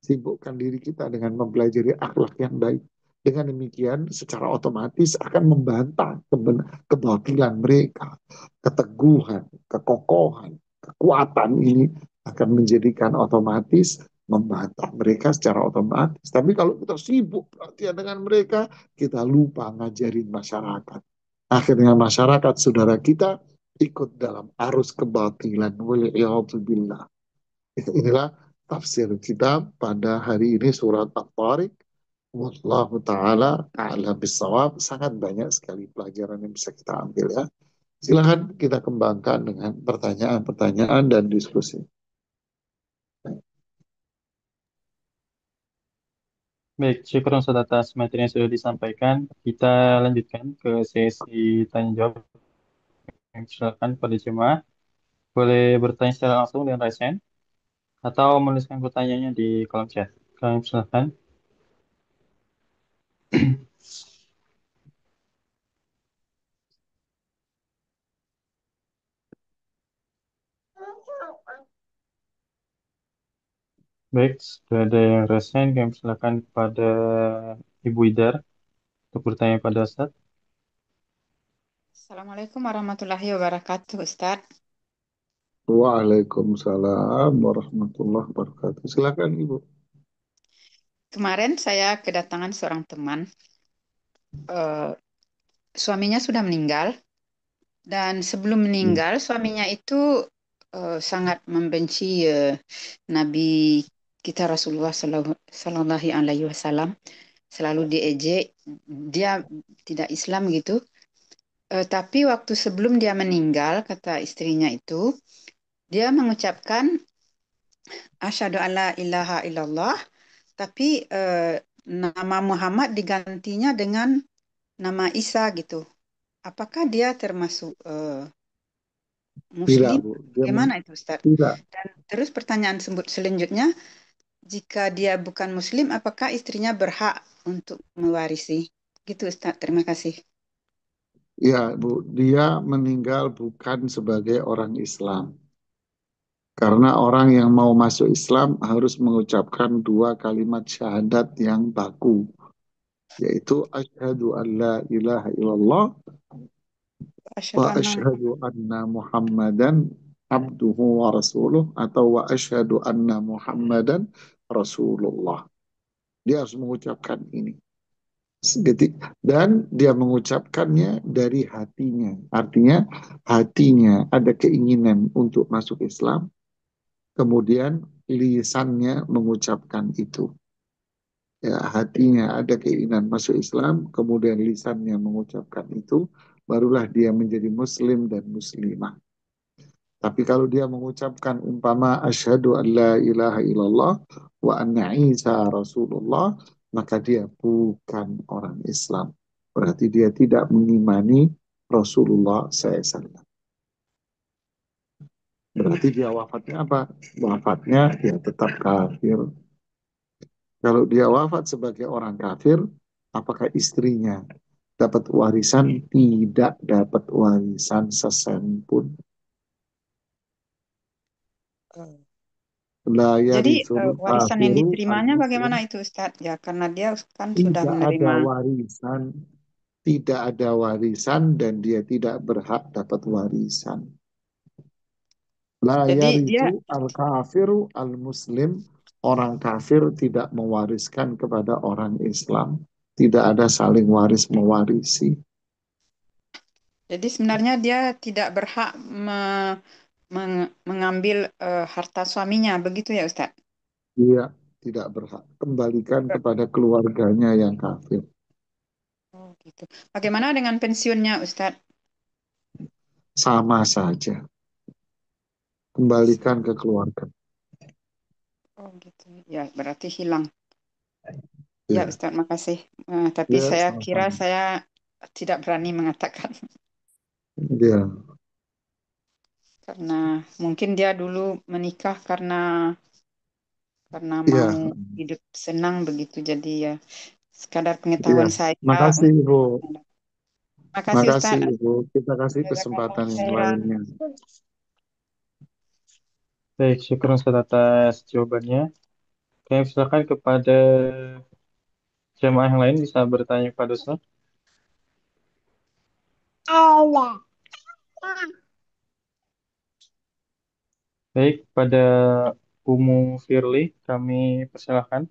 Sibukkan diri kita dengan mempelajari akhlak yang baik. Dengan demikian, secara otomatis akan membantah kebatilan mereka. Keteguhan, kekokohan, kekuatan ini akan menjadikan otomatis membantah mereka secara otomatis. Tapi kalau kita sibuk perhatian dengan mereka, kita lupa ngajarin masyarakat. Akhirnya masyarakat saudara kita ikut dalam arus kebatilan. Waliyahzubillah. Inilah tafsir kita pada hari ini surat At-Tariq. Wallahu ta'ala a'lam bisawab. Sangat banyak sekali pelajaran yang bisa kita ambil ya. Silahkan kita kembangkan dengan pertanyaan-pertanyaan dan diskusi.
Baik, syukur Ustaz atas materi yang sudah disampaikan. Kita lanjutkan ke sesi tanya jawab. Silakan pada jemaah boleh bertanya secara langsung dengan raise hand atau menuliskan pertanyaannya di kolom chat. Kami silakan. Baik, sudah ada yang raise hand. Kami silakan kepada Ibu Idar untuk bertanya pada Ustaz.
Assalamualaikum warahmatullahi wabarakatuh, Ustadz.
Waalaikumsalam warahmatullahi wabarakatuh. Silakan Ibu.
Kemarin saya kedatangan seorang teman, eh, suaminya sudah meninggal, dan sebelum meninggal suaminya itu sangat membenci Nabi kita Rasulullah Sallallahu Alaihi Wasallam, selalu diejek, dia tidak Islam gitu. Tapi waktu sebelum dia meninggal, kata istrinya itu, dia mengucapkan Asyhadu alla ilaha illallah. Tapi nama Muhammad digantinya dengan nama Isa gitu. Apakah dia termasuk
Tidak,
Muslim?
Bu. Dia
Bagaimana itu, Ustaz?
tidak.
Dan terus pertanyaan selanjutnya, jika dia bukan Muslim, apakah istrinya berhak untuk mewarisi? Gitu, Ustaz. Terima kasih.
Ya, Bu. Dia meninggal bukan sebagai orang Islam. Karena orang yang mau masuk Islam harus mengucapkan dua kalimat syahadat yang baku, yaitu asyhadu an la ilaha illallah wa
Asyhadu anna
asyhadu anna Muhammadan abduhu wa rasuluh, atau wa asyhadu anna Muhammadan Rasulullah. Dia harus mengucapkan ini. Dan dia mengucapkannya dari hatinya. Artinya hatinya ada keinginan untuk masuk Islam, kemudian lisannya mengucapkan itu. Ya, hatinya ada keinginan masuk Islam, kemudian lisannya mengucapkan itu, barulah dia menjadi muslim dan muslimah. Tapi kalau dia mengucapkan umpama asyhadu an la ilaha illallah wa anna Isa Rasulullah, maka dia bukan orang Islam. Berarti dia tidak mengimani Rasulullah SAW. Berarti dia wafatnya apa? Wafatnya dia tetap kafir. Kalau dia wafat sebagai orang kafir, apakah istrinya dapat warisan? Tidak dapat warisan sesen pun. La
Jadi
yarithul
warisan yang
kafiru al
diterimanya
muslim.
bagaimana itu Ustaz? Ya, karena dia kan sudah
Tidak ada
menerima.
warisan, tidak ada warisan, dan dia tidak berhak dapat warisan. La
Jadi dia
yarithu al kafiru al muslim. Orang kafir tidak mewariskan kepada orang Islam. Tidak ada saling waris mewarisi.
jadi sebenarnya dia tidak berhak mengambil harta suaminya, begitu ya Ustaz?
Dia tidak berhak. Kembalikan kepada keluarganya yang kafir.
Oh, gitu. Bagaimana dengan pensiunnya Ustaz?
Sama saja. Kembalikan ke keluarga.
Oh, gitu. Ya, berarti hilang. Ya
Ya,
Ustaz, makasih. Tapi
ya
saya kira
sama-sama.
saya tidak berani mengatakan
Ya,
karena mungkin dia dulu menikah karena mau
ya,
hidup senang begitu. Jadi ya sekadar
ya.
pengetahuan saya
Makasih
untuk.
Ibu.
Makasih
Makasih
Ustaz.
Ibu. Kita kasih
Jazakallah
kesempatan yang
khairan.
lainnya.
Baik, syukur Ustaz atas jawabannya. Kami silakan kepada jemaah yang lain bisa bertanya kepada Ustaz. Baik, pada Umu Firly kami persilahkan.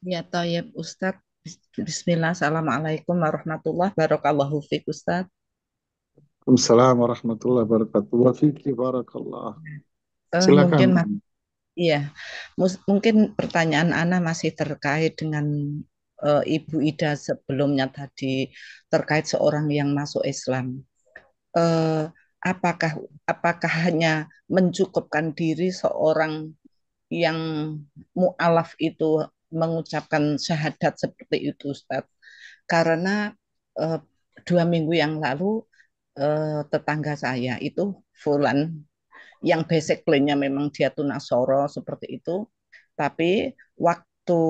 Ya, Tayyib Ustadz. Bismillah, Assalamualaikum warahmatullahi wabarakatuh. Fiq Ustadz.
Assalamualaikum warahmatullahi wabarakatuh. Wa fiki barakallah. Silakan.
Mungkin iya, mungkin pertanyaan Ana masih terkait dengan Ibu Ida sebelumnya tadi terkait seorang yang masuk Islam. Eh, apakah apakah hanya mencukupkan diri seorang yang mu'alaf itu mengucapkan syahadat seperti itu, Ustaz? Karena eh, 2 minggu yang lalu tetangga saya itu Fulan yang basically-nya memang dia tunasoro seperti itu, tapi waktu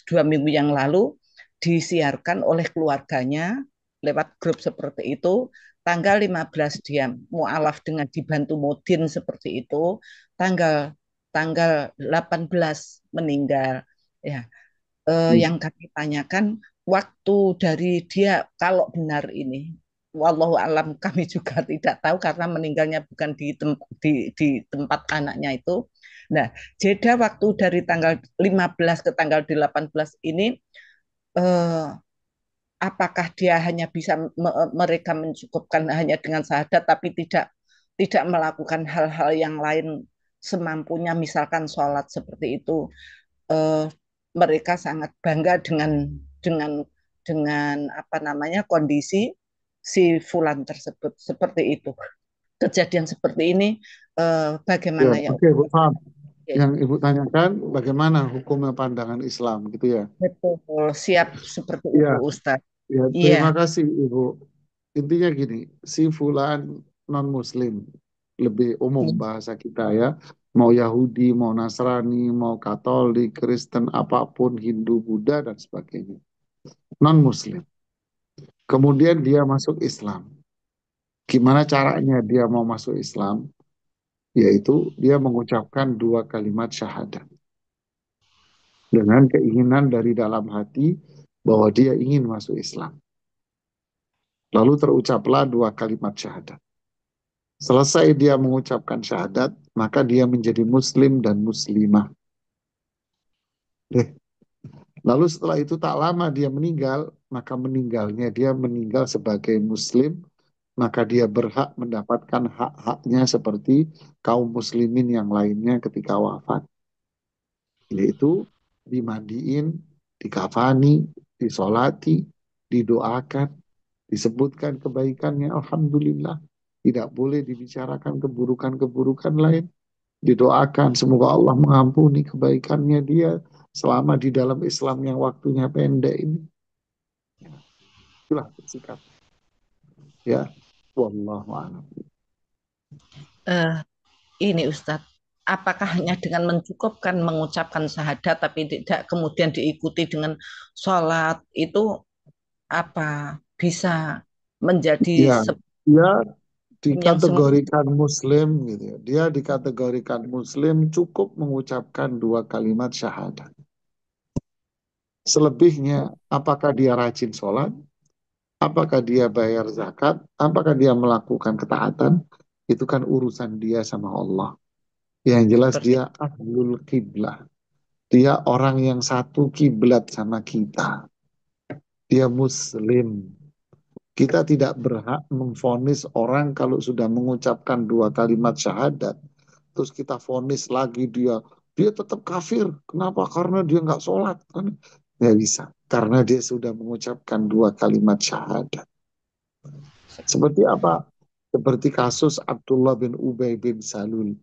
2 minggu yang lalu disiarkan oleh keluarganya lewat grup seperti itu, tanggal 15 dia mualaf dengan dibantu Mudin seperti itu, tanggal tanggal 18 meninggal. Ya, yang kami tanyakan waktu dari dia kalau benar ini, wallahu alam kami juga tidak tahu karena meninggalnya bukan di tempat anaknya itu. Nah, jeda waktu dari tanggal 15 ke tanggal 18 ini, eh, apakah dia hanya bisa mereka mencukupkan hanya dengan syahadat tapi tidak tidak melakukan hal-hal yang lain semampunya, misalkan sholat seperti itu. eh, Mereka sangat bangga dengan dengan apa namanya kondisi si Fulan tersebut seperti itu. Kejadian seperti ini
Ya,
bagaimana ya?
oke Bu, paham.
Oke.
Yang Ibu tanyakan bagaimana hukumnya pandangan Islam gitu ya.
Betul, siap seperti itu
Iya,
Ustadz.
ya,
Iya,
terima kasih Ibu. Intinya gini, si fulan non-Muslim, lebih umum bahasa kita ya, mau Yahudi, mau Nasrani, mau Katolik, Kristen, apapun, Hindu, Buddha, dan sebagainya. Non-Muslim. Kemudian dia masuk Islam. Gimana caranya dia mau masuk Islam? Yaitu dia mengucapkan dua kalimat syahadat dengan keinginan dari dalam hati bahwa dia ingin masuk Islam. Lalu terucaplah dua kalimat syahadat. Selesai dia mengucapkan syahadat, maka dia menjadi muslim dan muslimah. Lalu setelah itu tak lama dia meninggal, maka meninggalnya dia meninggal sebagai muslim, maka dia berhak mendapatkan hak-haknya seperti kaum muslimin yang lainnya ketika wafat. Yaitu dimandiin, dikafani, disolati, didoakan, disebutkan kebaikannya, alhamdulillah. Tidak boleh dibicarakan keburukan-keburukan lain. Didoakan semoga Allah mengampuni kebaikannya dia selama di dalam Islam yang waktunya pendek ini. Itulah sikap. Ya, wallahu a'lam.
Eh, ini Ustadz, apakah hanya dengan mencukupkan mengucapkan syahadat tapi tidak kemudian diikuti dengan sholat itu apa bisa menjadi
Ya, dia
yang sempurna?
dikategorikan Muslim gitu ya. Dia dikategorikan Muslim cukup mengucapkan dua kalimat syahadat. Selebihnya, apakah dia rajin sholat, apakah dia bayar zakat, apakah dia melakukan ketaatan, itu kan urusan dia sama Allah. Yang jelas
Seperti
dia ahlul kiblah. Dia orang yang satu kiblat sama kita. Dia Muslim. Kita tidak berhak memvonis orang kalau sudah mengucapkan dua kalimat syahadat. Terus kita vonis lagi dia tetap kafir. Kenapa? Karena dia nggak sholat. Nggak bisa. Karena dia sudah mengucapkan dua kalimat syahadat. Seperti apa? Seperti kasus Abdullah bin Ubay bin Salul.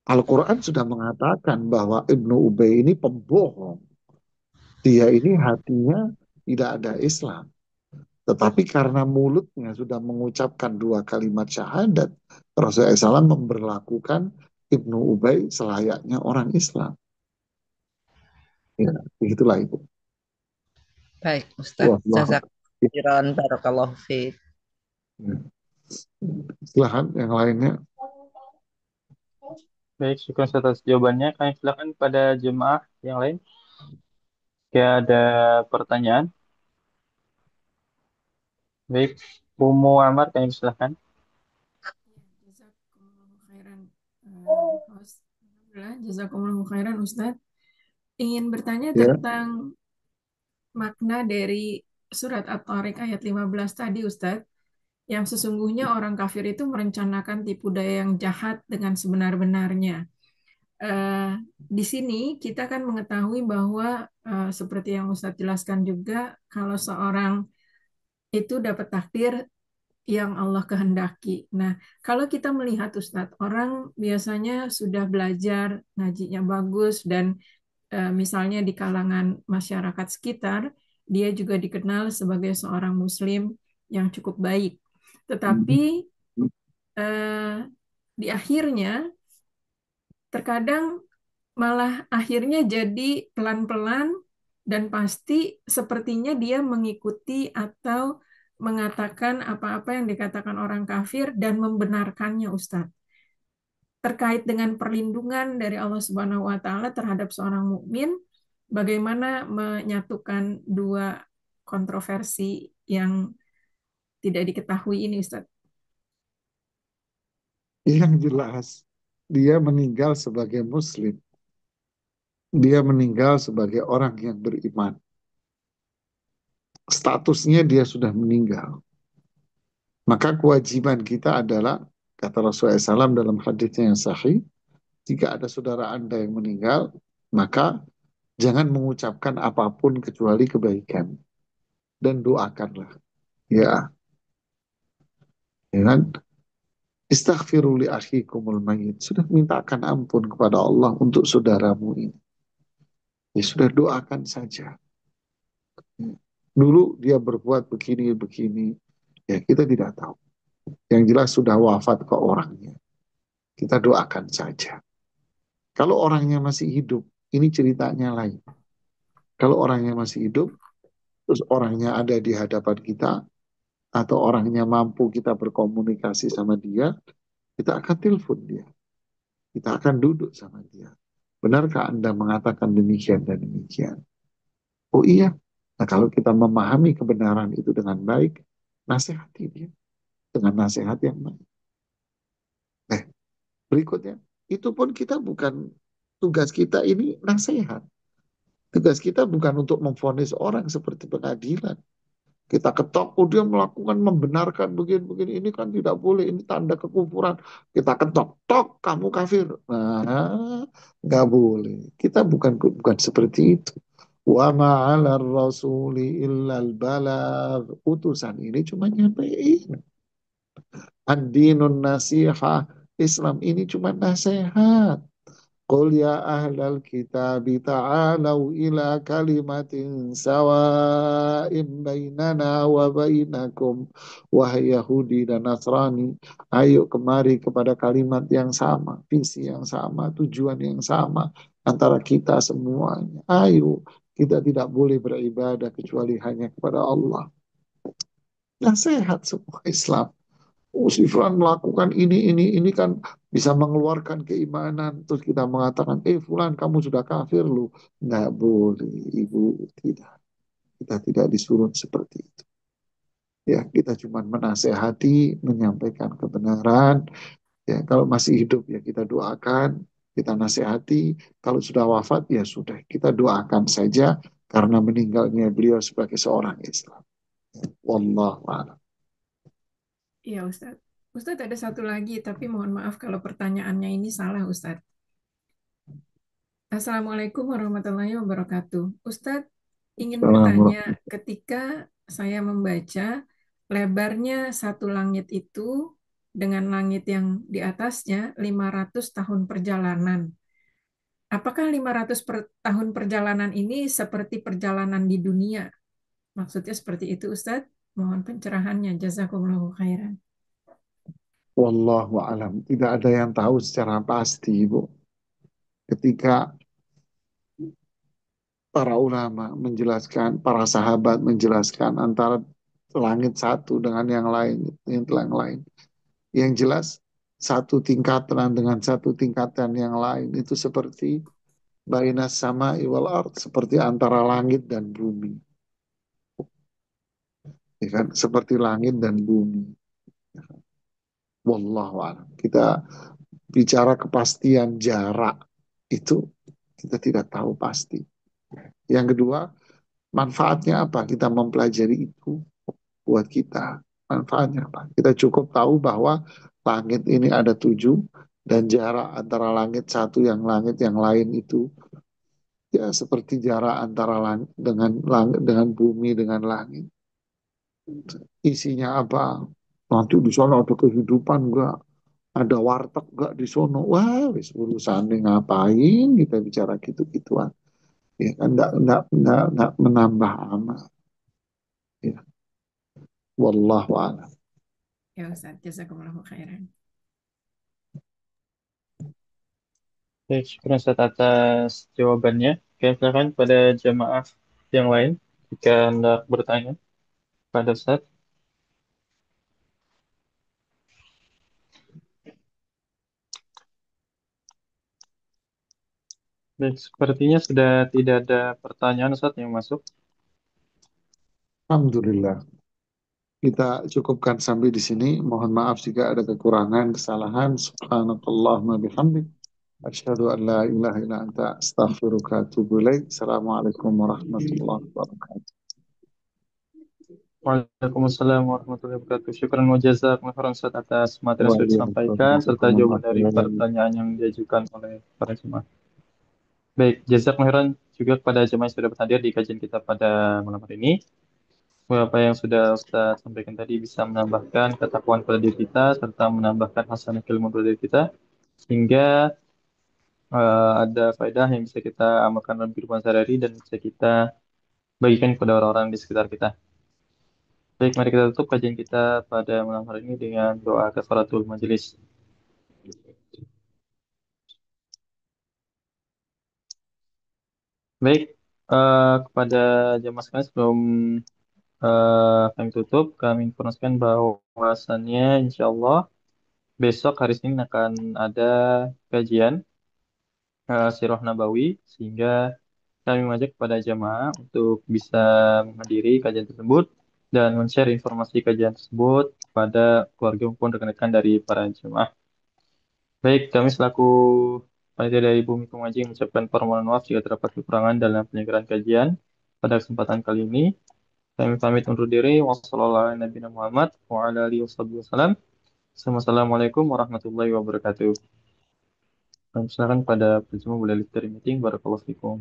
Al-Quran sudah mengatakan bahwa Ibnu Ubay ini pembohong. Dia ini hatinya tidak ada Islam. Tetapi karena mulutnya sudah mengucapkan dua kalimat syahadat, Rasulullah SAW memberlakukan Ibnu Ubay selayaknya orang Islam. Ya, begitulah itu.
baik Ustadz.
Wallahu
Jazakallahu barakallahu fiik.
ya. Silahkan yang lainnya.
Baik, syukur atas jawabannya. Kami silakan pada jemaah yang lain. Jika ada pertanyaan. Baik, Umu Amar, kami silakan.
Jazakumullahu khairan, host. Alhamdulillah, jazakumullahu khairan, Ustadz. Ingin bertanya
Ya,
tentang makna dari surat At-Tariq ayat 15 tadi, Ustadz, yang sesungguhnya orang kafir itu merencanakan tipu daya yang jahat dengan sebenar-benarnya. Di sini kita kan mengetahui bahwa seperti yang Ustadz jelaskan juga, kalau seorang itu dapat takdir yang Allah kehendaki. Nah, kalau kita melihat Ustadz, orang biasanya sudah belajar, ngajinya bagus, dan misalnya di kalangan masyarakat sekitar, dia juga dikenal sebagai seorang Muslim yang cukup baik. Tetapi eh, di akhirnya, terkadang malah akhirnya jadi pelan-pelan dan pasti sepertinya dia mengikuti atau mengatakan apa-apa yang dikatakan orang kafir dan membenarkannya, Ustadz. Terkait dengan perlindungan dari Allah Subhanahu wa taala terhadap seorang mukmin, bagaimana menyatukan dua kontroversi yang tidak diketahui ini, Ustadz?
yang jelas dia meninggal sebagai Muslim. Dia meninggal sebagai orang yang beriman. Statusnya dia sudah meninggal. Maka kewajiban kita adalah, kata Rasulullah SAW dalam hadisnya yang sahih, jika ada saudara Anda yang meninggal, maka jangan mengucapkan apapun kecuali kebaikan. Dan doakanlah. Ya, ya kan? Istaghfiru li akhikumul mayyit. Sudah mintakan ampun kepada Allah untuk saudaramu ini. Ya sudah doakan saja. Dulu dia berbuat begini-begini. Ya kita tidak tahu. Yang jelas sudah wafat ke orangnya. Kita doakan saja. Kalau orangnya masih hidup, ini ceritanya lain. Kalau orangnya masih hidup, terus orangnya ada di hadapan kita, atau orangnya mampu kita berkomunikasi sama dia, kita akan telepon dia. Kita akan duduk sama dia. Benarkah Anda mengatakan demikian dan demikian? Oh iya. Nah, kalau kita memahami kebenaran itu dengan baik, nasihati dia dengan nasihat yang baik. Berikutnya, itu pun kita bukan, tugas kita ini nasihat. Tugas kita bukan untuk memvonis orang seperti pengadilan. Kita ketok, oh dia melakukan, membenarkan begini-begini, ini kan tidak boleh, ini tanda kekufuran. Kita ketok, tok, kamu kafir. Nah, nggak boleh. Kita bukan seperti itu. Wa ma'ala rasuli illal balagh. Utusan ini cuma nyampein. Ad-dinun nasihah. Islam ini cuma nasihat. Qul ya ahlal kitab ta'alau ila kalimatin sawa'im bainana wa bainakum. Wahai Yahudi dan Nasrani, ayo kemari kepada kalimat yang sama, visi yang sama, tujuan yang sama antara kita semuanya. Ayo, kita tidak boleh beribadah kecuali hanya kepada Allah. Nasihat semua Islam. Oh, si Fulan melakukan ini kan bisa mengeluarkan keimanan. Terus kita mengatakan, Fulan kamu sudah kafir lu. Nggak boleh, Ibu. Tidak. Kita tidak disuruh seperti itu. Ya, kita cuma menasehati, menyampaikan kebenaran. Ya, kalau masih hidup ya kita doakan, kita nasihati. Kalau sudah wafat ya sudah, kita doakan saja karena meninggalnya beliau sebagai seorang Islam. Wallahu a'lam.
Iya, Ustadz. Ustadz ada satu lagi, tapi mohon maaf kalau pertanyaannya ini salah, Ustadz. Assalamualaikum warahmatullahi wabarakatuh. Ustadz ingin bertanya,
Assalamualaikum.
ketika saya membaca lebarnya satu langit itu dengan langit yang di atasnya 500 tahun perjalanan. Apakah 500 tahun perjalanan ini seperti perjalanan di dunia? Maksudnya seperti itu, Ustadz. Mohon pencerahannya. Jazakumullahu khairan.
Wallahu a'lam. Tidak ada yang tahu secara pasti, Ibu. Ketika para ulama menjelaskan, para sahabat menjelaskan antara langit satu dengan yang lain. Yang jelas satu tingkatan dengan satu tingkatan yang lain itu seperti bainas sama iwal ard, seperti antara langit dan bumi, ya kan? Seperti langit dan bumi. Wallahu a'lam. Kita bicara kepastian jarak itu kita tidak tahu pasti. Yang kedua, manfaatnya apa? Kita mempelajari itu buat kita. Manfaatnya apa? Kita cukup tahu bahwa langit ini ada 7 dan jarak antara langit yang lain itu ya seperti jarak antara langit dengan bumi dengan langit. Isinya apa? Nanti di sana ada kehidupan enggak? Ada warteg enggak di sono? Wah, wis urusan ngapain kita bicara gitu-gituan. Ya kan enggak menambah amal. Ya. Wallahu a'lam.
Ya Ustaz, jazakumullahu khairan.
Baik, syukur Ustaz atas jawabannya. Oke, silakan pada jemaah yang lain jika hendak bertanya pada Ustaz. Baik, sepertinya sudah tidak ada pertanyaan Ustaz yang masuk.
Alhamdulillah. Kita cukupkan sampai di sini. Mohon maaf jika ada kekurangan, kesalahan. Subhanakallahumma bihamdik. Asyhadu an la ilaha illa anta astaghfiruka wa atubu ilaik. Assalamualaikum warahmatullahi wabarakatuh.
Waalaikumsalam warahmatullahi wabarakatuh. Syukran wa jazakumullahu khairan Ustaz atas materi yang sudah disampaikan serta jawaban dari
Waalaikumsalam.
pertanyaan yang diajukan oleh para jemaah. Baik, jazakumullahu khairan juga kepada jemaah yang sudah berhadir di kajian kita pada malam hari ini. Apa yang sudah Ustaz sampaikan tadi bisa menambahkan ketakwaan pada diri kita serta menambahkan hasanah ilmu pada diri kita sehingga ada faedah yang bisa kita amalkan dalam kehidupan sehari-hari dan bisa kita bagikan kepada orang-orang di sekitar kita. Baik, mari kita tutup kajian kita pada malam hari ini dengan doa kafaratul majelis. Baik, kepada jemaah sekalian sebelum kami tutup. Kami informasikan bahwasannya insya Allah besok hari Senin akan ada kajian Sirah Nabawi, sehingga kami mengajak kepada jamaah untuk bisa menghadiri kajian tersebut dan men-share informasi kajian tersebut kepada keluarga maupun rekan-rekan dari para jemaah. Baik, kami selaku panitia dari Bumi Pengaji mengucapkan permohonan maaf jika terdapat kekurangan dalam penyelenggaraan kajian pada kesempatan kali ini. Kami pamit undur diri. Wassalamualaikum warahmatullahi wabarakatuh. Silakan pada percuma boleh dari meeting. Barakallahu fikum.